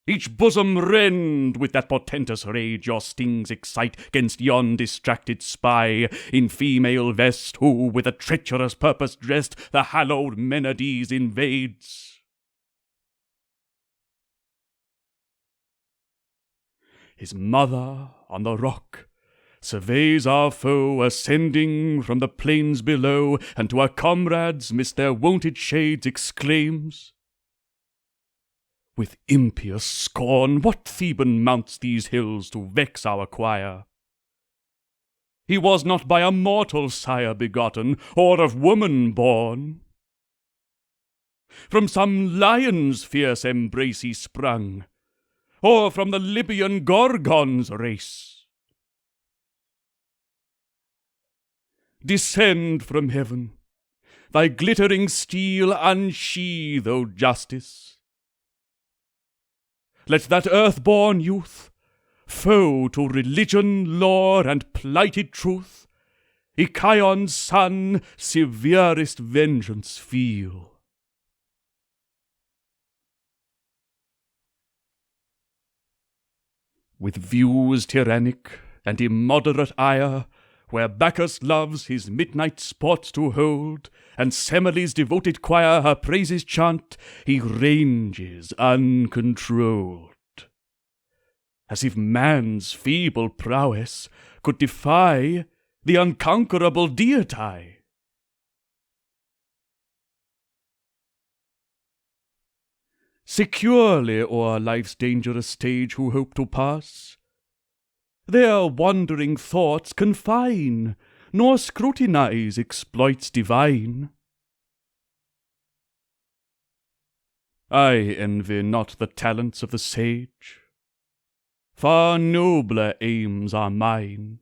Each bosom rend with that portentous rage your stings excite 'gainst yon distracted spy in female vest, who, with a treacherous purpose dressed, the hallowed Menades invades. His mother on the rock surveys our foe ascending from the plains below, and to her comrades midst their wonted shades exclaims, with impious scorn, what Theban mounts these hills to vex our choir? He was not by a mortal sire begotten, or of woman born. From some lion's fierce embrace he sprung, or from the Libyan Gorgon's race. Descend from heaven, thy glittering steel unsheathe, O justice. Let that earth-born youth, foe to religion, lore, and plighted truth, Ichaion's son, severest vengeance feel. With views tyrannic and immoderate ire, where Bacchus loves his midnight sports to hold, and Semele's devoted choir her praises chant, he ranges uncontrolled, as if man's feeble prowess could defy the unconquerable deity. Securely o'er life's dangerous stage who hope to pass, their wandering thoughts confine, nor scrutinize exploits divine. I envy not the talents of the sage, far nobler aims are mine.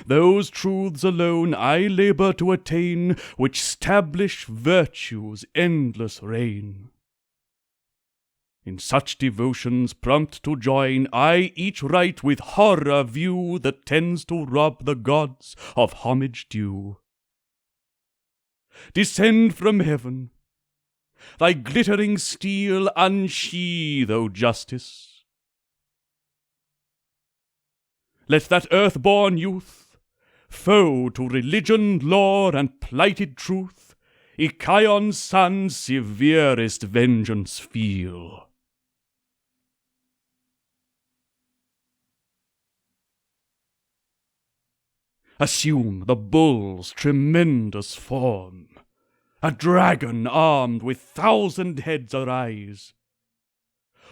Those truths alone I labour to attain, which stablish virtue's endless reign. In such devotions prompt to join, I each rite with horror view that tends to rob the gods of homage due. Descend from heaven, thy glittering steel unsheathe, O justice. let that earth-born youth, foe to religion, law, and plighted truth, Icion's son's severest vengeance feel. Assume the bull's tremendous form, a dragon armed with 1,000 heads arise,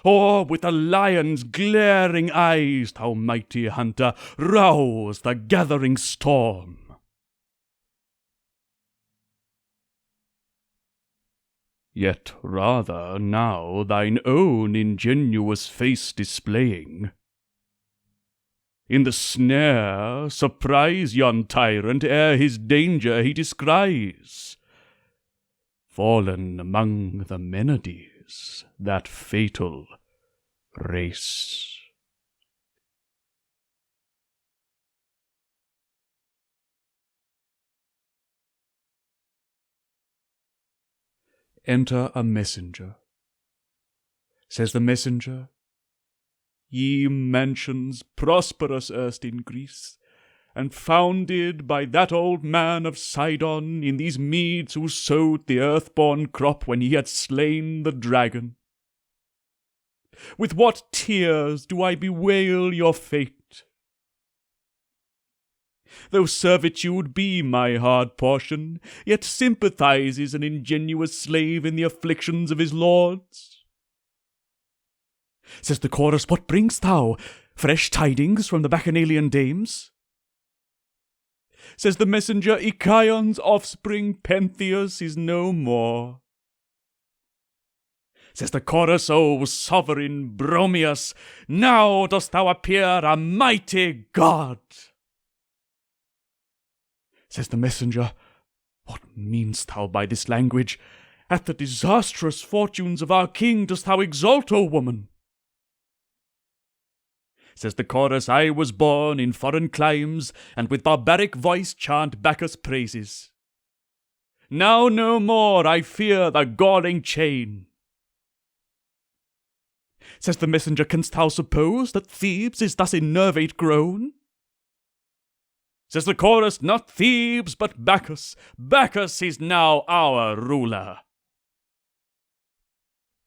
or with the lion's glaring eyes, thou mighty hunter, rouse the gathering storm. Yet rather now thine own ingenuous face displaying, in the snare surprise yon tyrant ere his danger he descries, fallen among the Menades, that fatal race. Enter a messenger. Says the messenger, Ye mansions prosperous erst in Greece, and founded by that old man of Sidon in these meads who sowed the earth-born crop when he had slain the dragon. With what tears do I bewail your fate! Though servitude be my hard portion, yet sympathizes an ingenuous slave in the afflictions of his lords. Says the chorus, What bringst thou? Fresh tidings from the Bacchanalian dames? Says the messenger, Icion's offspring Pentheus is no more. Says the chorus, O sovereign Bromius, now dost thou appear a mighty god. Says the messenger, What meanest thou by this language? At the disastrous fortunes of our king dost thou exult, O woman? Says the chorus, I was born in foreign climes, and with barbaric voice chant Bacchus' praises. Now no more I fear the galling chain. Says the messenger, Canst thou suppose that Thebes is thus enervate grown? Says the chorus, Not Thebes, but Bacchus. Bacchus is now our ruler.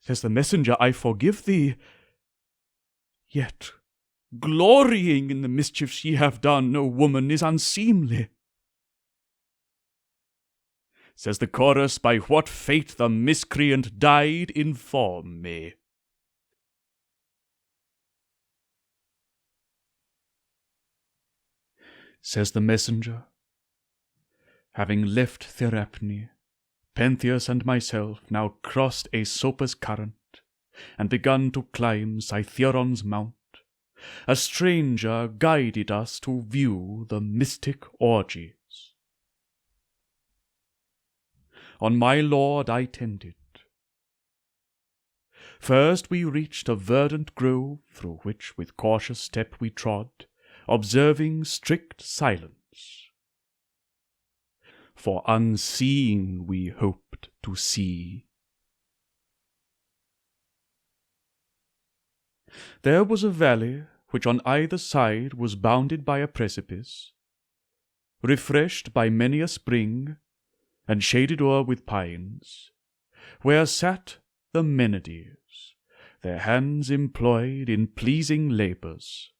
Says the messenger, I forgive thee. Yet glorying in the mischiefs ye have done, O woman, is unseemly. Says the chorus, By what fate the miscreant died, inform me. Says the messenger, Having left Therapne, Pentheus and myself now crossed Aesopus' current, and begun to climb Cytheron's mount, a stranger guided us to view the mystic orgies. On my lord I tended. First we reached a verdant grove, through which with cautious step we trod, observing strict silence. For unseen we hoped to see. There was a valley, which on either side was bounded by a precipice, refreshed by many a spring, and shaded o'er with pines, where sat the Menades, their hands employed in pleasing labours.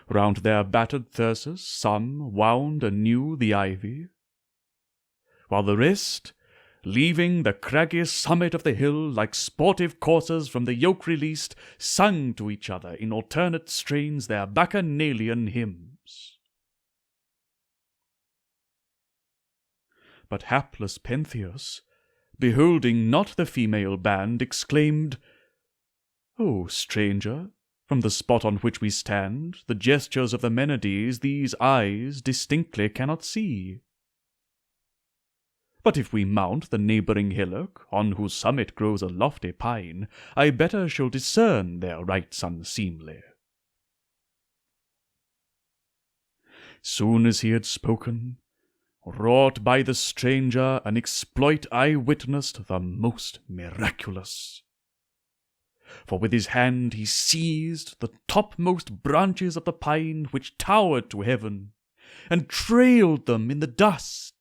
Round their battered thyrsus some wound anew the ivy, while the rest, leaving the craggy summit of the hill like sportive coursers from the yoke released, sung to each other in alternate strains their bacchanalian hymns. But hapless Pentheus, beholding not the female band, exclaimed, O stranger, from the spot on which we stand, the gestures of the Menades these eyes distinctly cannot see. But if we mount the neighbouring hillock, on whose summit grows a lofty pine, I better shall discern their rites unseemly. Soon as he had spoken, wrought by the stranger, an exploit I witnessed the most miraculous. for with his hand he seized the topmost branches of the pine which towered to heaven, and trailed them in the dust.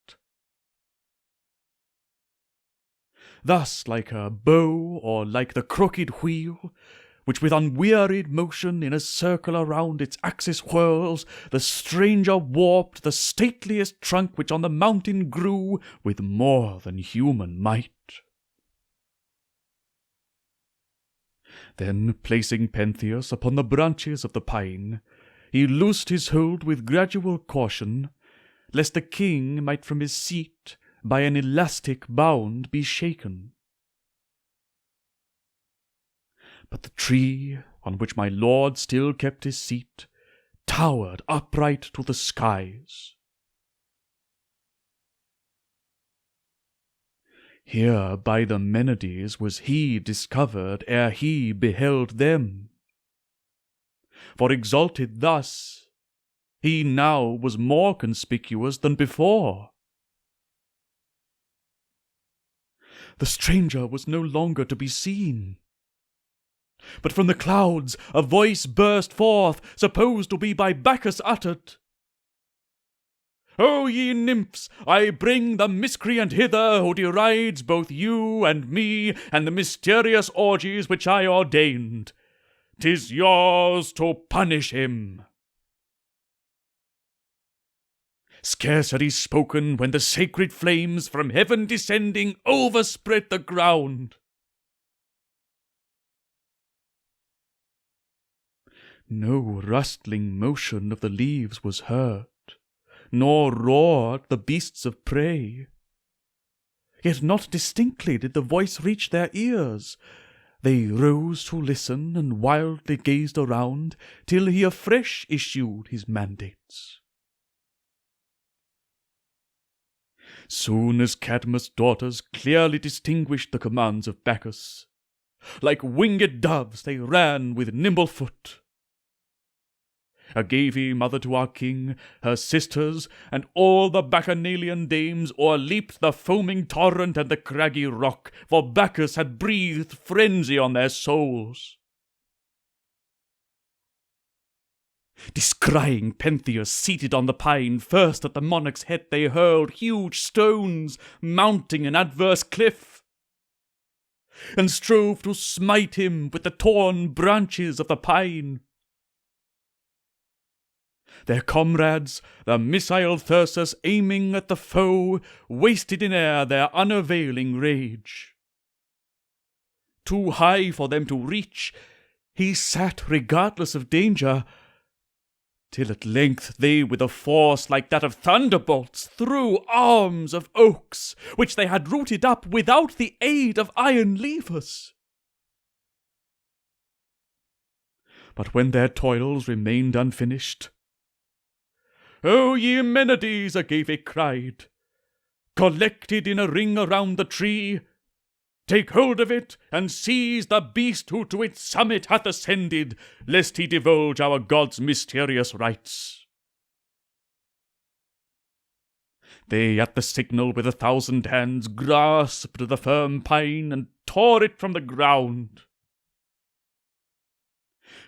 Thus, like a bow, or like the crooked wheel, which with unwearied motion in a circle around its axis whirls, the stranger warped the stateliest trunk which on the mountain grew with more than human might. Then, placing Pentheus upon the branches of the pine, he loosed his hold with gradual caution, lest the king might from his seat by an elastic bound be shaken. But the tree, on which my lord still kept his seat, towered upright to the skies. Here by the Menades was he discovered ere he beheld them. For exalted thus, he now was more conspicuous than before. The stranger was no longer to be seen. But from the clouds a voice burst forth, supposed to be by Bacchus uttered. O ye nymphs, I bring the miscreant hither, who derides both you and me, and the mysterious orgies which I ordained. 'Tis yours to punish him. Scarce had he spoken, when the sacred flames, from heaven descending, overspread the ground. No rustling motion of the leaves was heard, nor roared the beasts of prey. Yet not distinctly did the voice reach their ears. They rose to listen, and wildly gazed around, till he afresh issued his mandates. Soon as Cadmus' daughters clearly distinguished the commands of Bacchus, like winged doves they ran with nimble foot. Agave, mother to our king, her sisters, and all the Bacchanalian dames o'erleaped the foaming torrent and the craggy rock, for Bacchus had breathed frenzy on their souls. Descrying Pentheus seated on the pine, first at the monarch's head they hurled huge stones, mounting an adverse cliff, and strove to smite him with the torn branches of the pine. Their comrades, the missile Tiresias, aiming at the foe, wasted in air their unavailing rage. Too high for them to reach, he sat regardless of danger, till at length they, with a force like that of thunderbolts, threw arms of oaks, which they had rooted up without the aid of iron levers. But when their toils remained unfinished, O ye Menades, Agave cried, collected in a ring around the tree, take hold of it, and seize the beast who to its summit hath ascended, lest he divulge our god's mysterious rites. They at the signal with 1,000 hands grasped the firm pine, and tore it from the ground.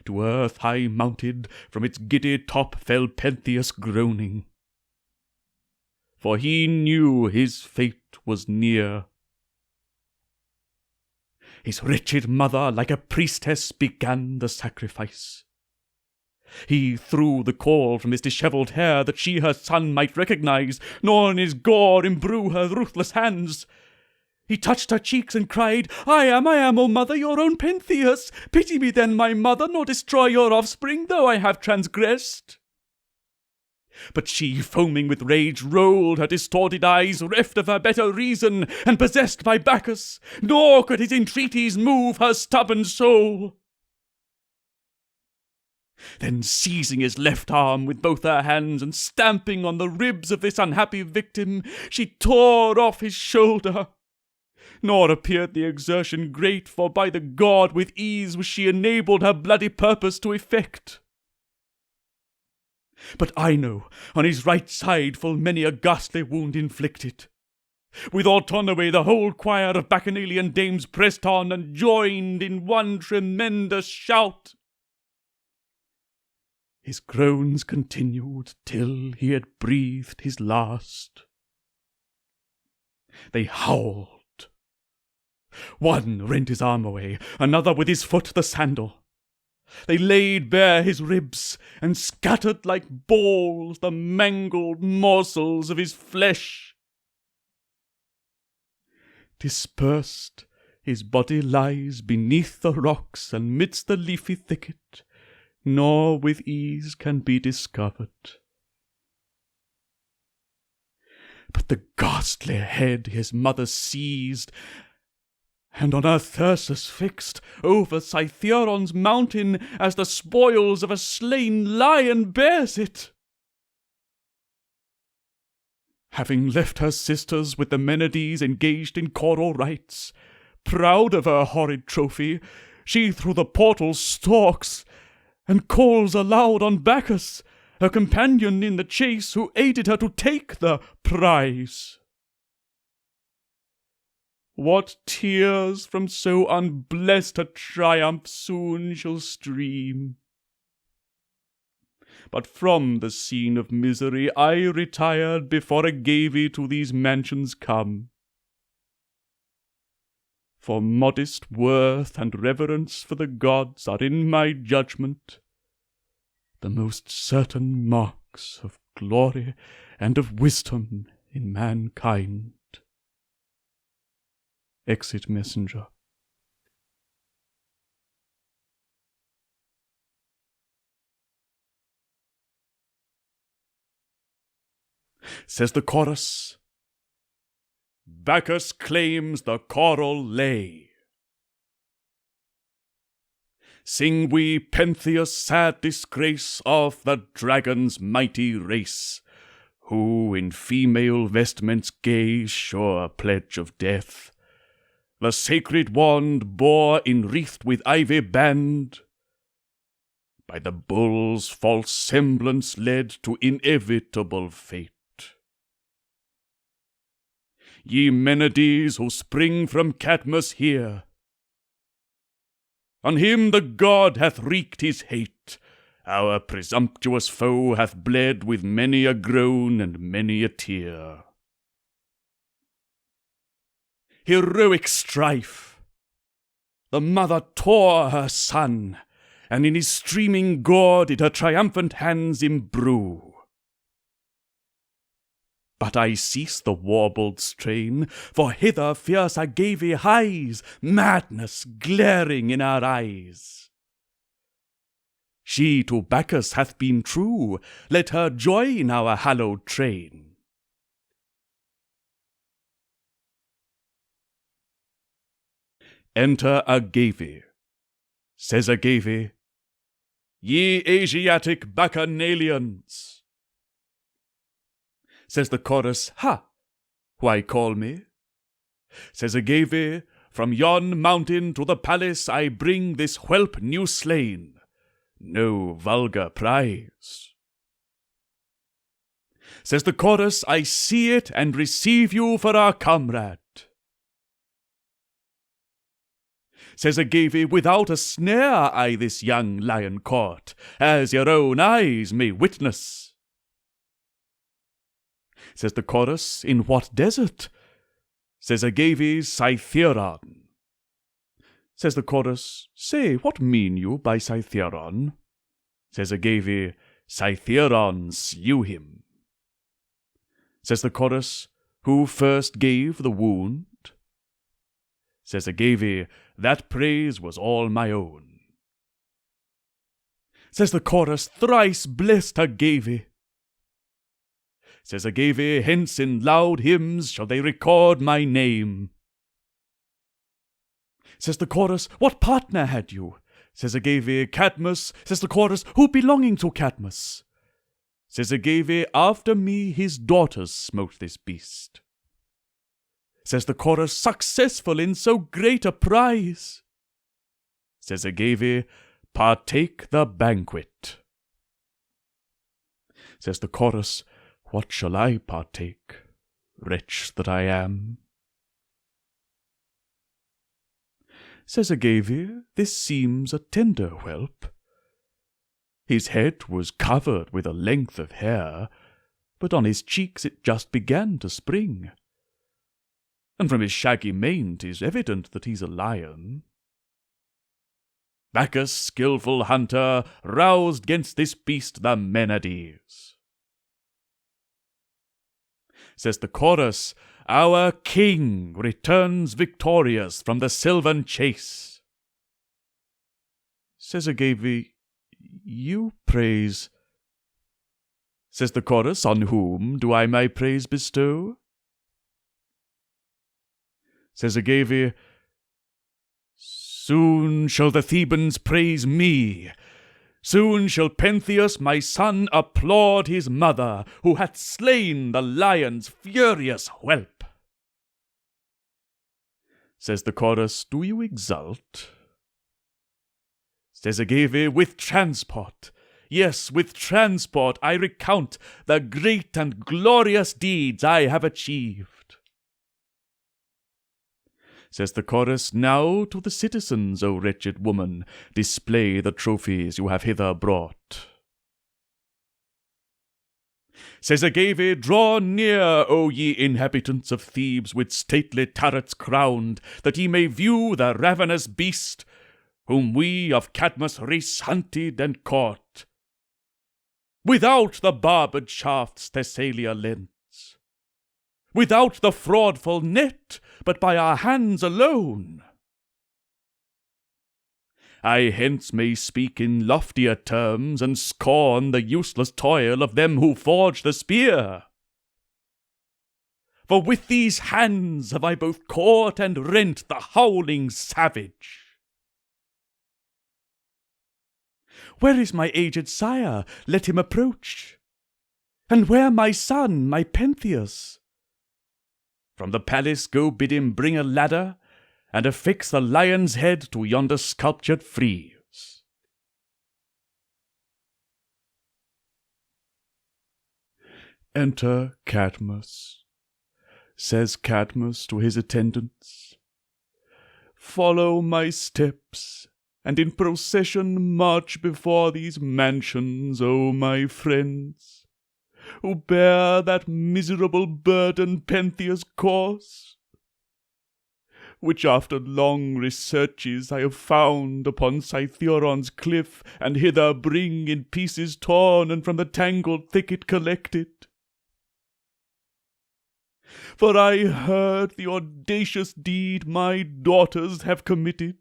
To earth high mounted, from its giddy top fell Pentheus groaning, for he knew his fate was near. His wretched mother, like a priestess, began the sacrifice. He threw the caul from his dishevelled hair, that she her son might recognize, nor in his gore imbrue her ruthless hands. He touched her cheeks and cried, I am, O mother, your own Pentheus. Pity me then, my mother, nor destroy your offspring, though I have transgressed. But she, foaming with rage, rolled her distorted eyes, reft of her better reason, and possessed by Bacchus, nor could his entreaties move her stubborn soul. Then seizing his left arm with both her hands, and stamping on the ribs of this unhappy victim, she tore off his shoulder. Nor appeared the exertion great, for by the god with ease was she enabled her bloody purpose to effect. But Ino on his right side full many a ghastly wound inflicted. With autonomy the whole choir of Bacchanalian dames pressed on and joined in one tremendous shout. His groans continued till he had breathed his last. They howled. One rent his arm away, another with his foot the sandal. They laid bare his ribs, and scattered like balls the mangled morsels of his flesh. Dispersed, his body lies beneath the rocks and midst the leafy thicket, nor with ease can be discovered. But the ghastly head his mother seized, and on earth Thyrsus fixed, over Cytheron's mountain, as the spoils of a slain lion bears it. Having left her sisters with the Menades engaged in choral rites, proud of her horrid trophy, she through the portal stalks, and calls aloud on Bacchus, her companion in the chase, who aided her to take the prize. What tears from so unblessed a triumph soon shall stream! But from the scene of misery I retired before Agave to these mansions come. For modest worth and reverence for the gods are in my judgment the most certain marks of glory and of wisdom in mankind. Exit Messenger. Says the chorus, Bacchus claims the choral lay. Sing we Pentheus' sad disgrace of the dragon's mighty race, who in female vestments gay, sure pledge of death, the sacred wand bore enwreathed with ivy band, by the bull's false semblance led to inevitable fate. Ye Menades who spring from Cadmus here, on him the god hath wreaked his hate, our presumptuous foe hath bled with many a groan and many a tear. Heroic strife! The mother tore her son, and in his streaming gore did her triumphant hands imbrue. But I cease the warbled strain, for hither fierce Agave hies, madness glaring in her eyes. She to Bacchus hath been true, let her join our hallowed train. Enter Agave. Says Agave, Ye Asiatic Bacchanalians. Says the chorus, Ha! Why call me? Says Agave, From yon mountain to the palace I bring this whelp new slain, no vulgar prize. Says the chorus, I see it and receive you for our comrade. Says Agave, Without a snare I this young lion caught, as your own eyes may witness. Says the chorus, In what desert? Says Agave, Cytheron. Says the chorus, Say, what mean you by Cytheron? Says Agave, Cytheron slew him. Says the chorus, Who first gave the wound? Says Agave, That praise was all my own. Says the chorus, Thrice blessed Agave. Says Agave, Hence in loud hymns shall they record my name. Says the chorus, What partner had you? Says Agave, Cadmus. Says the chorus, Who belonging to Cadmus? Says Agave, After me his daughters smote this beast. Says the chorus, Successful in so great a prize. Says Agave, Partake the banquet. Says the chorus, What shall I partake? wretch that I am. Says Agave, this seems a tender whelp. His head was covered with a length of hair, but on his cheeks it just began to spring. And from his shaggy mane 'tis evident that he's a lion. Bacchus, skilful hunter, roused 'gainst this beast the Menades. Says the chorus, our king returns victorious from the sylvan chase. Says Agave, you praise. Says the chorus, on whom do I my praise bestow? Says Agave, soon shall the Thebans praise me. Soon shall Pentheus my son applaud his mother, who hath slain the lion's furious whelp. Says the chorus, do you exult? Says Agave, with transport, yes, with transport I recount the great and glorious deeds I have achieved. Says the chorus, now to the citizens, O wretched woman, display the trophies you have hither brought. Says Agave, draw near, O ye inhabitants of Thebes, with stately turrets crowned, that ye may view the ravenous beast, whom we of Cadmus' race hunted and caught. Without the barbed shafts Thessalia lends, without the fraudful net, but by our hands alone. I hence may speak in loftier terms, and scorn the useless toil of them who forge the spear. For with these hands have I both caught and rent the howling savage. Where is my aged sire? Let him approach. And where my son, my Pentheus? From the palace go bid him bring a ladder, and affix the lion's head to yonder sculptured frieze. Enter Cadmus. Says Cadmus to his attendants, follow my steps, and in procession march before these mansions, O my friends, who bear that miserable burden Pentheus' corse, which after long researches I have found upon Cytheron's cliff, and hither bring in pieces torn and from the tangled thicket collected. For I heard the audacious deed my daughters have committed.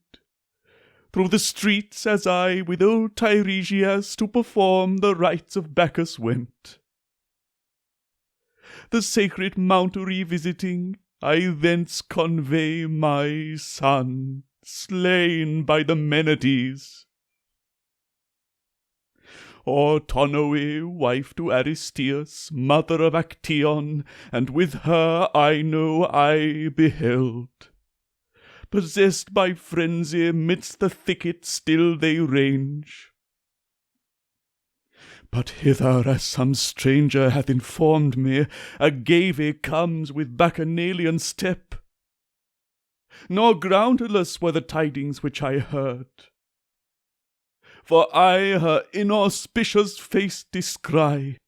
Through the streets as I with old Tiresias to perform the rites of Bacchus went. The sacred mount revisiting, I thence convey my son, slain by the Menades. Autonoe, wife to Aristeus, mother of Actaeon, and with her I know I beheld. Possessed by frenzy, midst the thicket still they range. But hither, as some stranger hath informed me, Agave comes with bacchanalian step. Nor groundless were the tidings which I heard. For I her inauspicious face descry.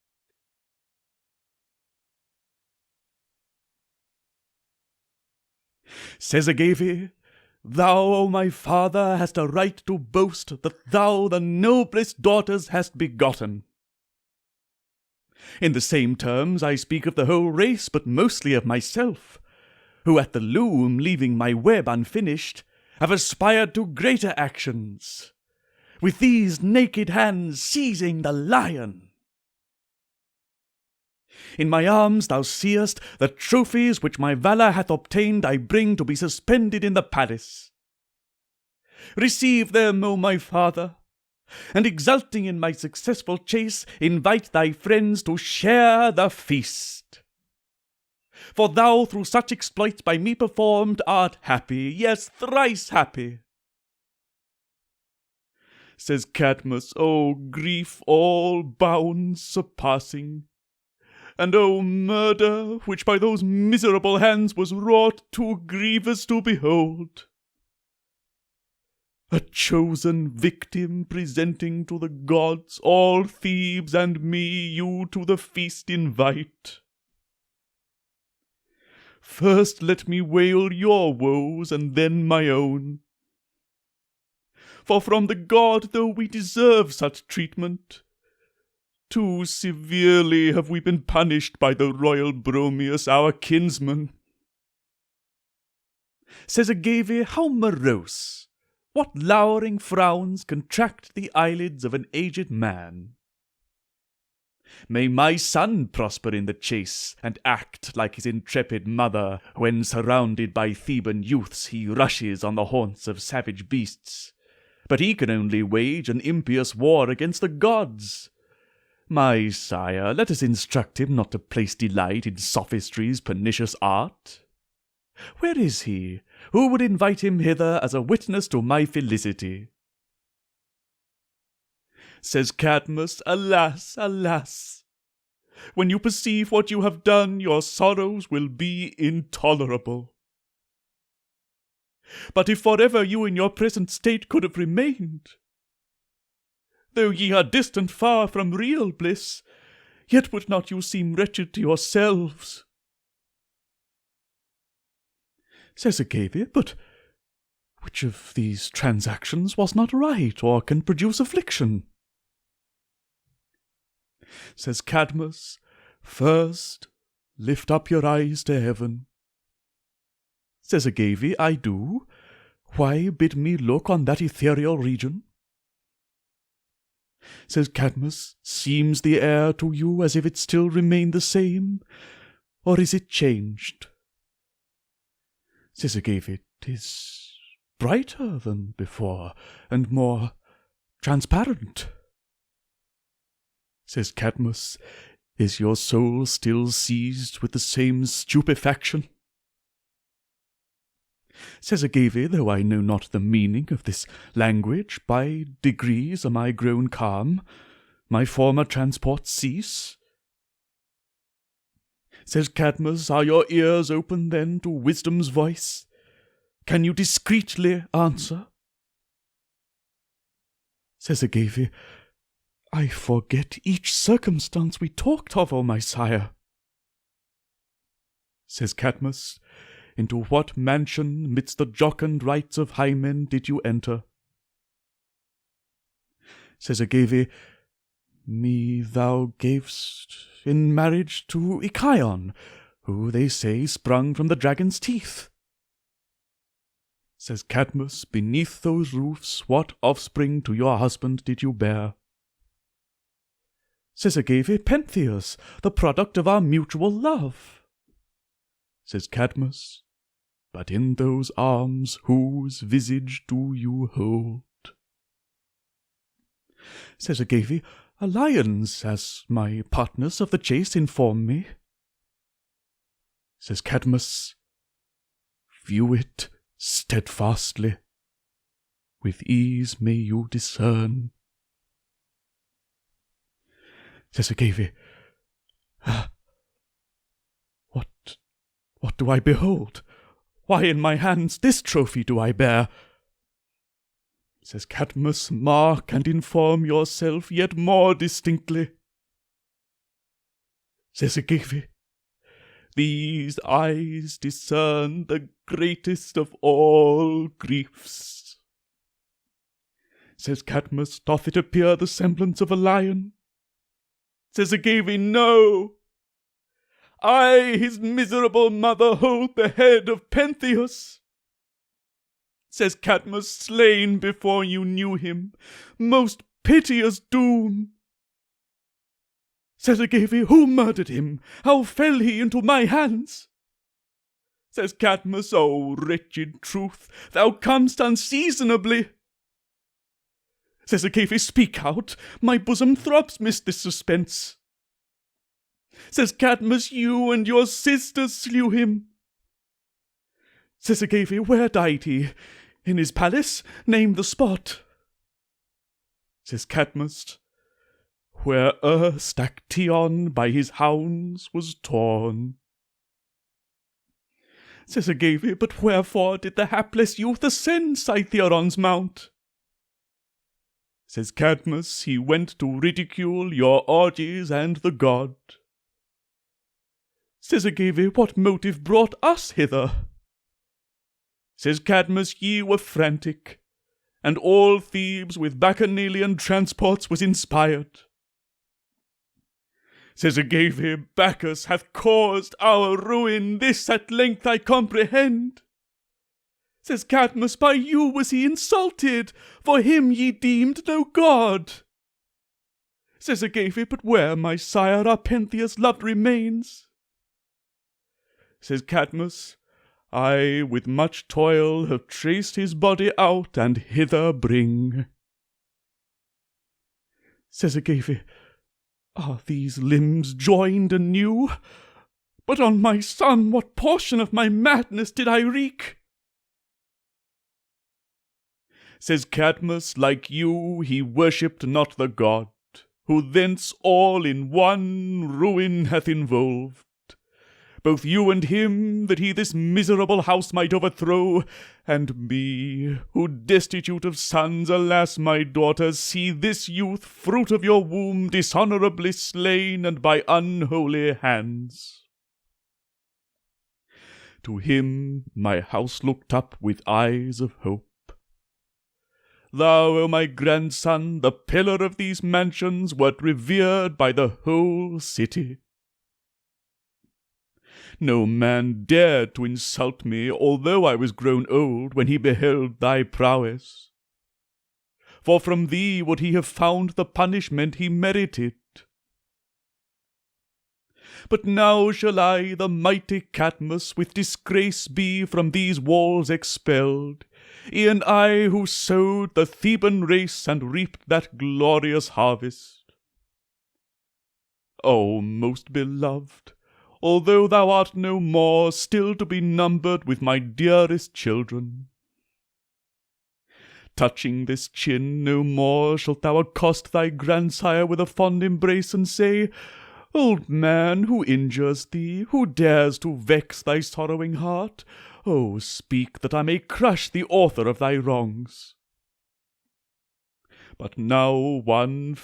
Says Agave, thou, O my father, hast a right to boast that thou the noblest daughters hast begotten. In the same terms I speak of the whole race, but mostly of myself, who at the loom, leaving my web unfinished, have aspired to greater actions, with these naked hands seizing the lion. In my arms thou seest the trophies which my valour hath obtained I bring to be suspended in the palace. Receive them, O my father, and exulting in my successful chase, invite thy friends to share the feast. For thou, through such exploits by me performed, art happy, yes, thrice happy. Says Cadmus, O grief all bounds surpassing, And O murder, which by those miserable hands was wrought, too grievous to behold! A chosen victim presenting to the gods all Thebes and me you to the feast invite. First let me wail your woes, and then my own. For from the god, though we deserve such treatment, too severely have we been punished by the royal Bromius, our kinsman. Says Agave, how morose! What lowering frowns contract the eyelids of an aged man? May my son prosper in the chase, and act like his intrepid mother, when surrounded by Theban youths he rushes on the haunts of savage beasts. But he can only wage an impious war against the gods. My sire, let us instruct him not to place delight in sophistry's pernicious art. Where is he? Who would invite him hither as a witness to my felicity? Says Cadmus, alas, alas! When you perceive what you have done, your sorrows will be intolerable. But if forever you in your present state could have remained, though ye are distant far from real bliss, yet would not you seem wretched to yourselves? Says Agave, but which of these transactions was not right, or can produce affliction? Says Cadmus, first lift up your eyes to heaven. Says Agave, I do. Why bid me look on that ethereal region? Says Cadmus, seems the air to you as if it still remained the same, or is it changed? Says Agave, 'tis brighter than before, and more transparent. Says Cadmus, is your soul still seized with the same stupefaction? Says Agave, though I know not the meaning of this language, by degrees am I grown calm, my former transports cease. Says Cadmus, are your ears open then to wisdom's voice? Can you discreetly answer? Says Agave, I forget each circumstance we talked of, O my sire. Says Cadmus, into what mansion midst the jocund rites of high-men did you enter? Says Agave, me thou gavest in marriage to Ichion, who they say sprung from the dragon's teeth. Says Cadmus, beneath those roofs what offspring to your husband did you bear? Says Agave, Pentheus, the product of our mutual love. Says Cadmus, but in those arms whose visage do you hold? Says Agave, a lion's, as my partners of the chase inform me. Says Cadmus, view it steadfastly, with ease may you discern. Says Agave, what do I behold? Why in my hands this trophy do I bear? Says Cadmus, mark and inform yourself yet more distinctly. Says Agave, these eyes discern the greatest of all griefs. Says Cadmus, doth it appear the semblance of a lion? Says Agave, no. I, his miserable mother, hold the head of Pentheus. Says Cadmus, slain before you knew him, most piteous doom. Says Agave, who murdered him? How fell he into my hands? Says Cadmus, O wretched truth, thou comest unseasonably. Says Agave, speak out, my bosom throbs midst this suspense. Says Cadmus, you and your sister slew him. Says Agave, where died he? In his palace? Name the spot. Says Cadmus, where erst Actaeon by his hounds was torn. Says Agave, but wherefore did the hapless youth ascend Cytheron's mount? Says Cadmus, he went to ridicule your orgies and the god. Says Agave, what motive brought us hither? Says Cadmus, ye were frantic, and all Thebes with Bacchanalian transports was inspired. Says Agave, Bacchus hath caused our ruin, this at length I comprehend. Says Cadmus, by you was he insulted, for him ye deemed no god. Says Agave, but where, my sire, our Pentheus' loved remains? Says Cadmus, I with much toil have traced his body out and hither bring. Says Agave, are these limbs joined anew? But on my son what portion of my madness did I wreak? Says Cadmus, like you, he worshipped not the god, who thence all in one ruin hath involved. Both you and him, that he this miserable house might overthrow, and me, who destitute of sons, alas, my daughters, see this youth, fruit of your womb, dishonourably slain, and by unholy hands. To him my house looked up with eyes of hope. Thou, O my grandson, the pillar of these mansions, wert revered by the whole city. No man dared to insult me, although I was grown old, when he beheld thy prowess. For from thee would he have found the punishment he merited. But now shall I, the mighty Cadmus, with disgrace be from these walls expelled, e'en I who sowed the Theban race and reaped that glorious harvest. O most beloved, although thou art no more, still to be numbered with my dearest children. Touching this chin no more shalt thou accost thy grandsire with a fond embrace, and say, Old man, who injures thee? Who dares to vex thy sorrowing heart? Oh, speak, that I may crush the author of thy wrongs. But now one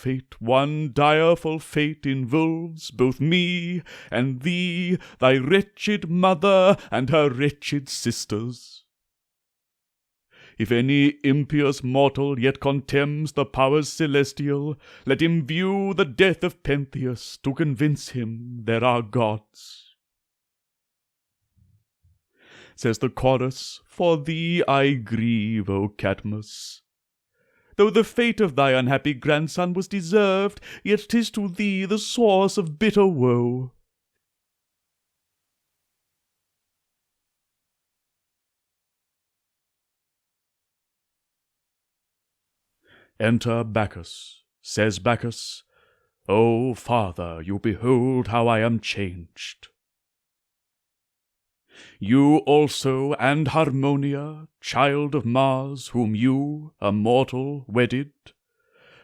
direful fate involves both me and thee, thy wretched mother and her wretched sisters. If any impious mortal yet contemns the powers celestial, let him view the death of Pentheus to convince him there are gods. Says the chorus, for thee I grieve, O Cadmus. Though the fate of thy unhappy grandson was deserved, yet 'tis to thee the source of bitter woe. Enter Bacchus. Says Bacchus, O father, you behold how I am changed. You also, and Harmonia, child of Mars, whom you, a mortal, wedded,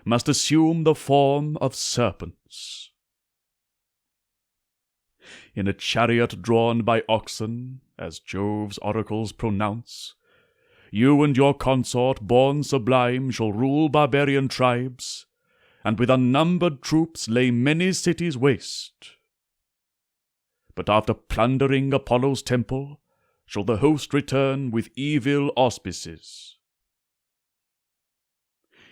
must assume the form of serpents. In a chariot drawn by oxen, as Jove's oracles pronounce, you and your consort, born sublime, shall rule barbarian tribes, and with unnumbered troops lay many cities waste. But after plundering Apollo's temple, shall the host return with evil auspices.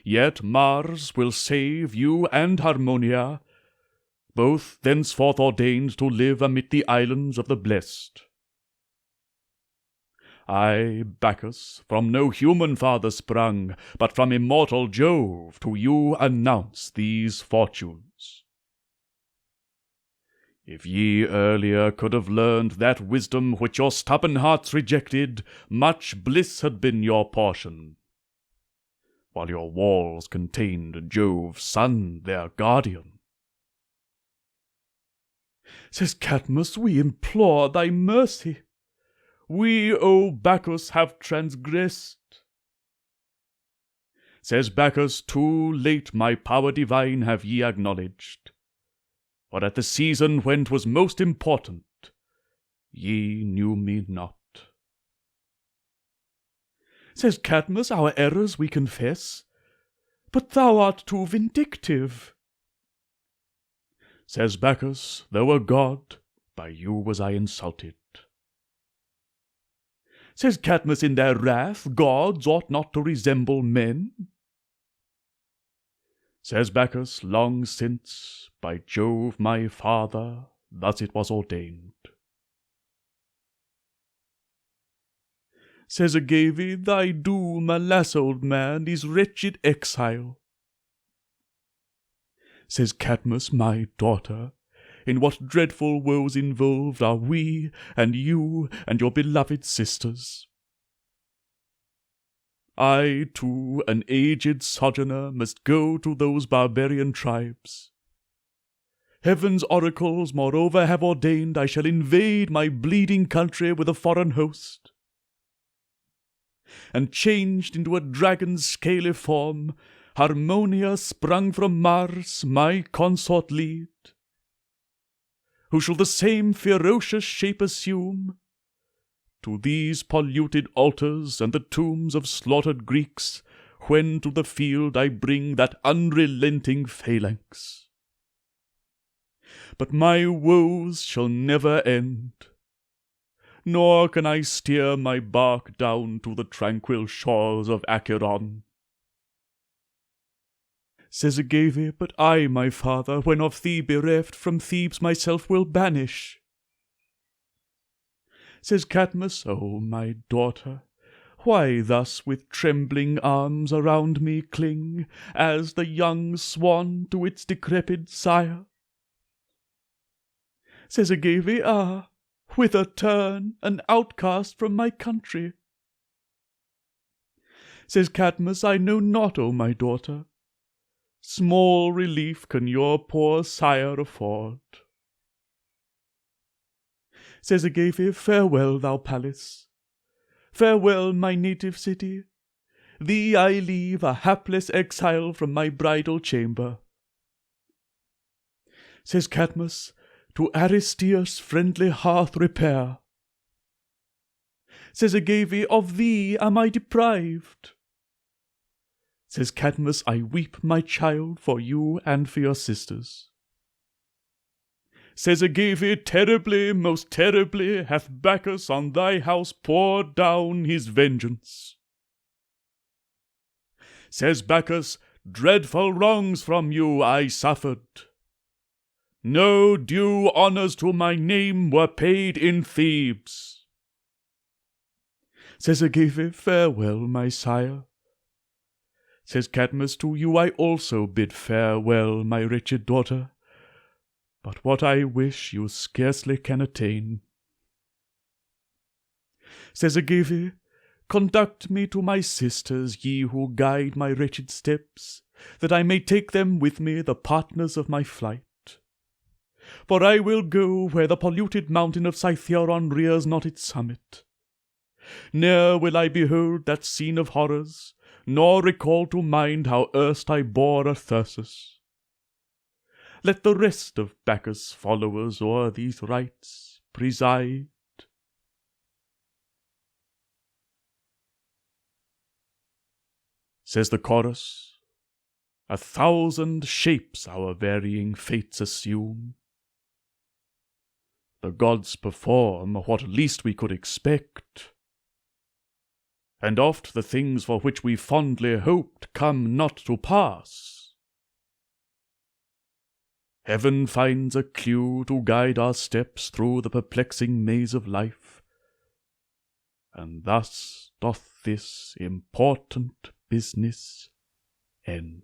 Yet Mars will save you and Harmonia, both thenceforth ordained to live amid the islands of the blessed. I, Bacchus, from no human father sprung, but from immortal Jove, to you announce these fortunes. If ye earlier could have learned that wisdom which your stubborn hearts rejected, much bliss had been your portion. While your walls contained Jove's son, their guardian. Says Cadmus, we implore thy mercy. We, O Bacchus, have transgressed. Says Bacchus, too late my power divine have ye acknowledged, for at the season when 'twas most important, ye knew me not. Says Cadmus, our errors we confess, but thou art too vindictive. Says Bacchus, though a god, by you was I insulted. Says Cadmus, in their wrath, gods ought not to resemble men. Says Bacchus, long since, by Jove my father, thus it was ordained. Says Agave, thy doom, alas, old man, is wretched exile. Says Cadmus, my daughter, in what dreadful woes involved are we, and you, and your beloved sisters. I, too, an aged sojourner, must go to those barbarian tribes. Heaven's oracles, moreover, have ordained I shall invade my bleeding country with a foreign host. And changed into a dragon's scaly form, Harmonia, sprung from Mars, my consort lead, who shall the same ferocious shape assume. To these polluted altars and the tombs of slaughtered Greeks, when to the field I bring that unrelenting phalanx. But my woes shall never end, nor can I steer my bark down to the tranquil shores of Acheron. Says Agave, but I, my father, when of thee bereft, from Thebes myself will banish. Says Cadmus, O my daughter, why thus with trembling arms around me cling, as the young swan to its decrepit sire? Says Agave, ah, whither turn, an outcast from my country? Says Cadmus, I know not, O my daughter. Small relief can your poor sire afford. Says Agave, farewell, thou palace. Farewell, my native city. Thee I leave, a hapless exile, from my bridal chamber. Says Cadmus, to Aristeus' friendly hearth repair. Says Agave, of thee am I deprived. Says Cadmus, I weep, my child, for you and for your sisters. Says Agave, terribly, most terribly, hath Bacchus on thy house poured down his vengeance. Says Bacchus, dreadful wrongs from you I suffered. No due honours to my name were paid in Thebes. Says Agave, farewell, my sire. Says Cadmus, to you I also bid farewell, my wretched daughter. But what I wish you scarcely can attain. Says Agave, conduct me to my sisters, ye who guide my wretched steps, that I may take them with me, the partners of my flight. For I will go where the polluted mountain of Cytheron rears not its summit. Ne'er will I behold that scene of horrors, nor recall to mind how erst I bore Athyrsus. Let the rest of Bacchus' followers o'er these rites preside. Says the chorus, 1,000 shapes our varying fates assume. The gods perform what least we could expect, and oft the things for which we fondly hoped come not to pass. Heaven finds a clue to guide our steps through the perplexing maze of life, and thus doth this important business end.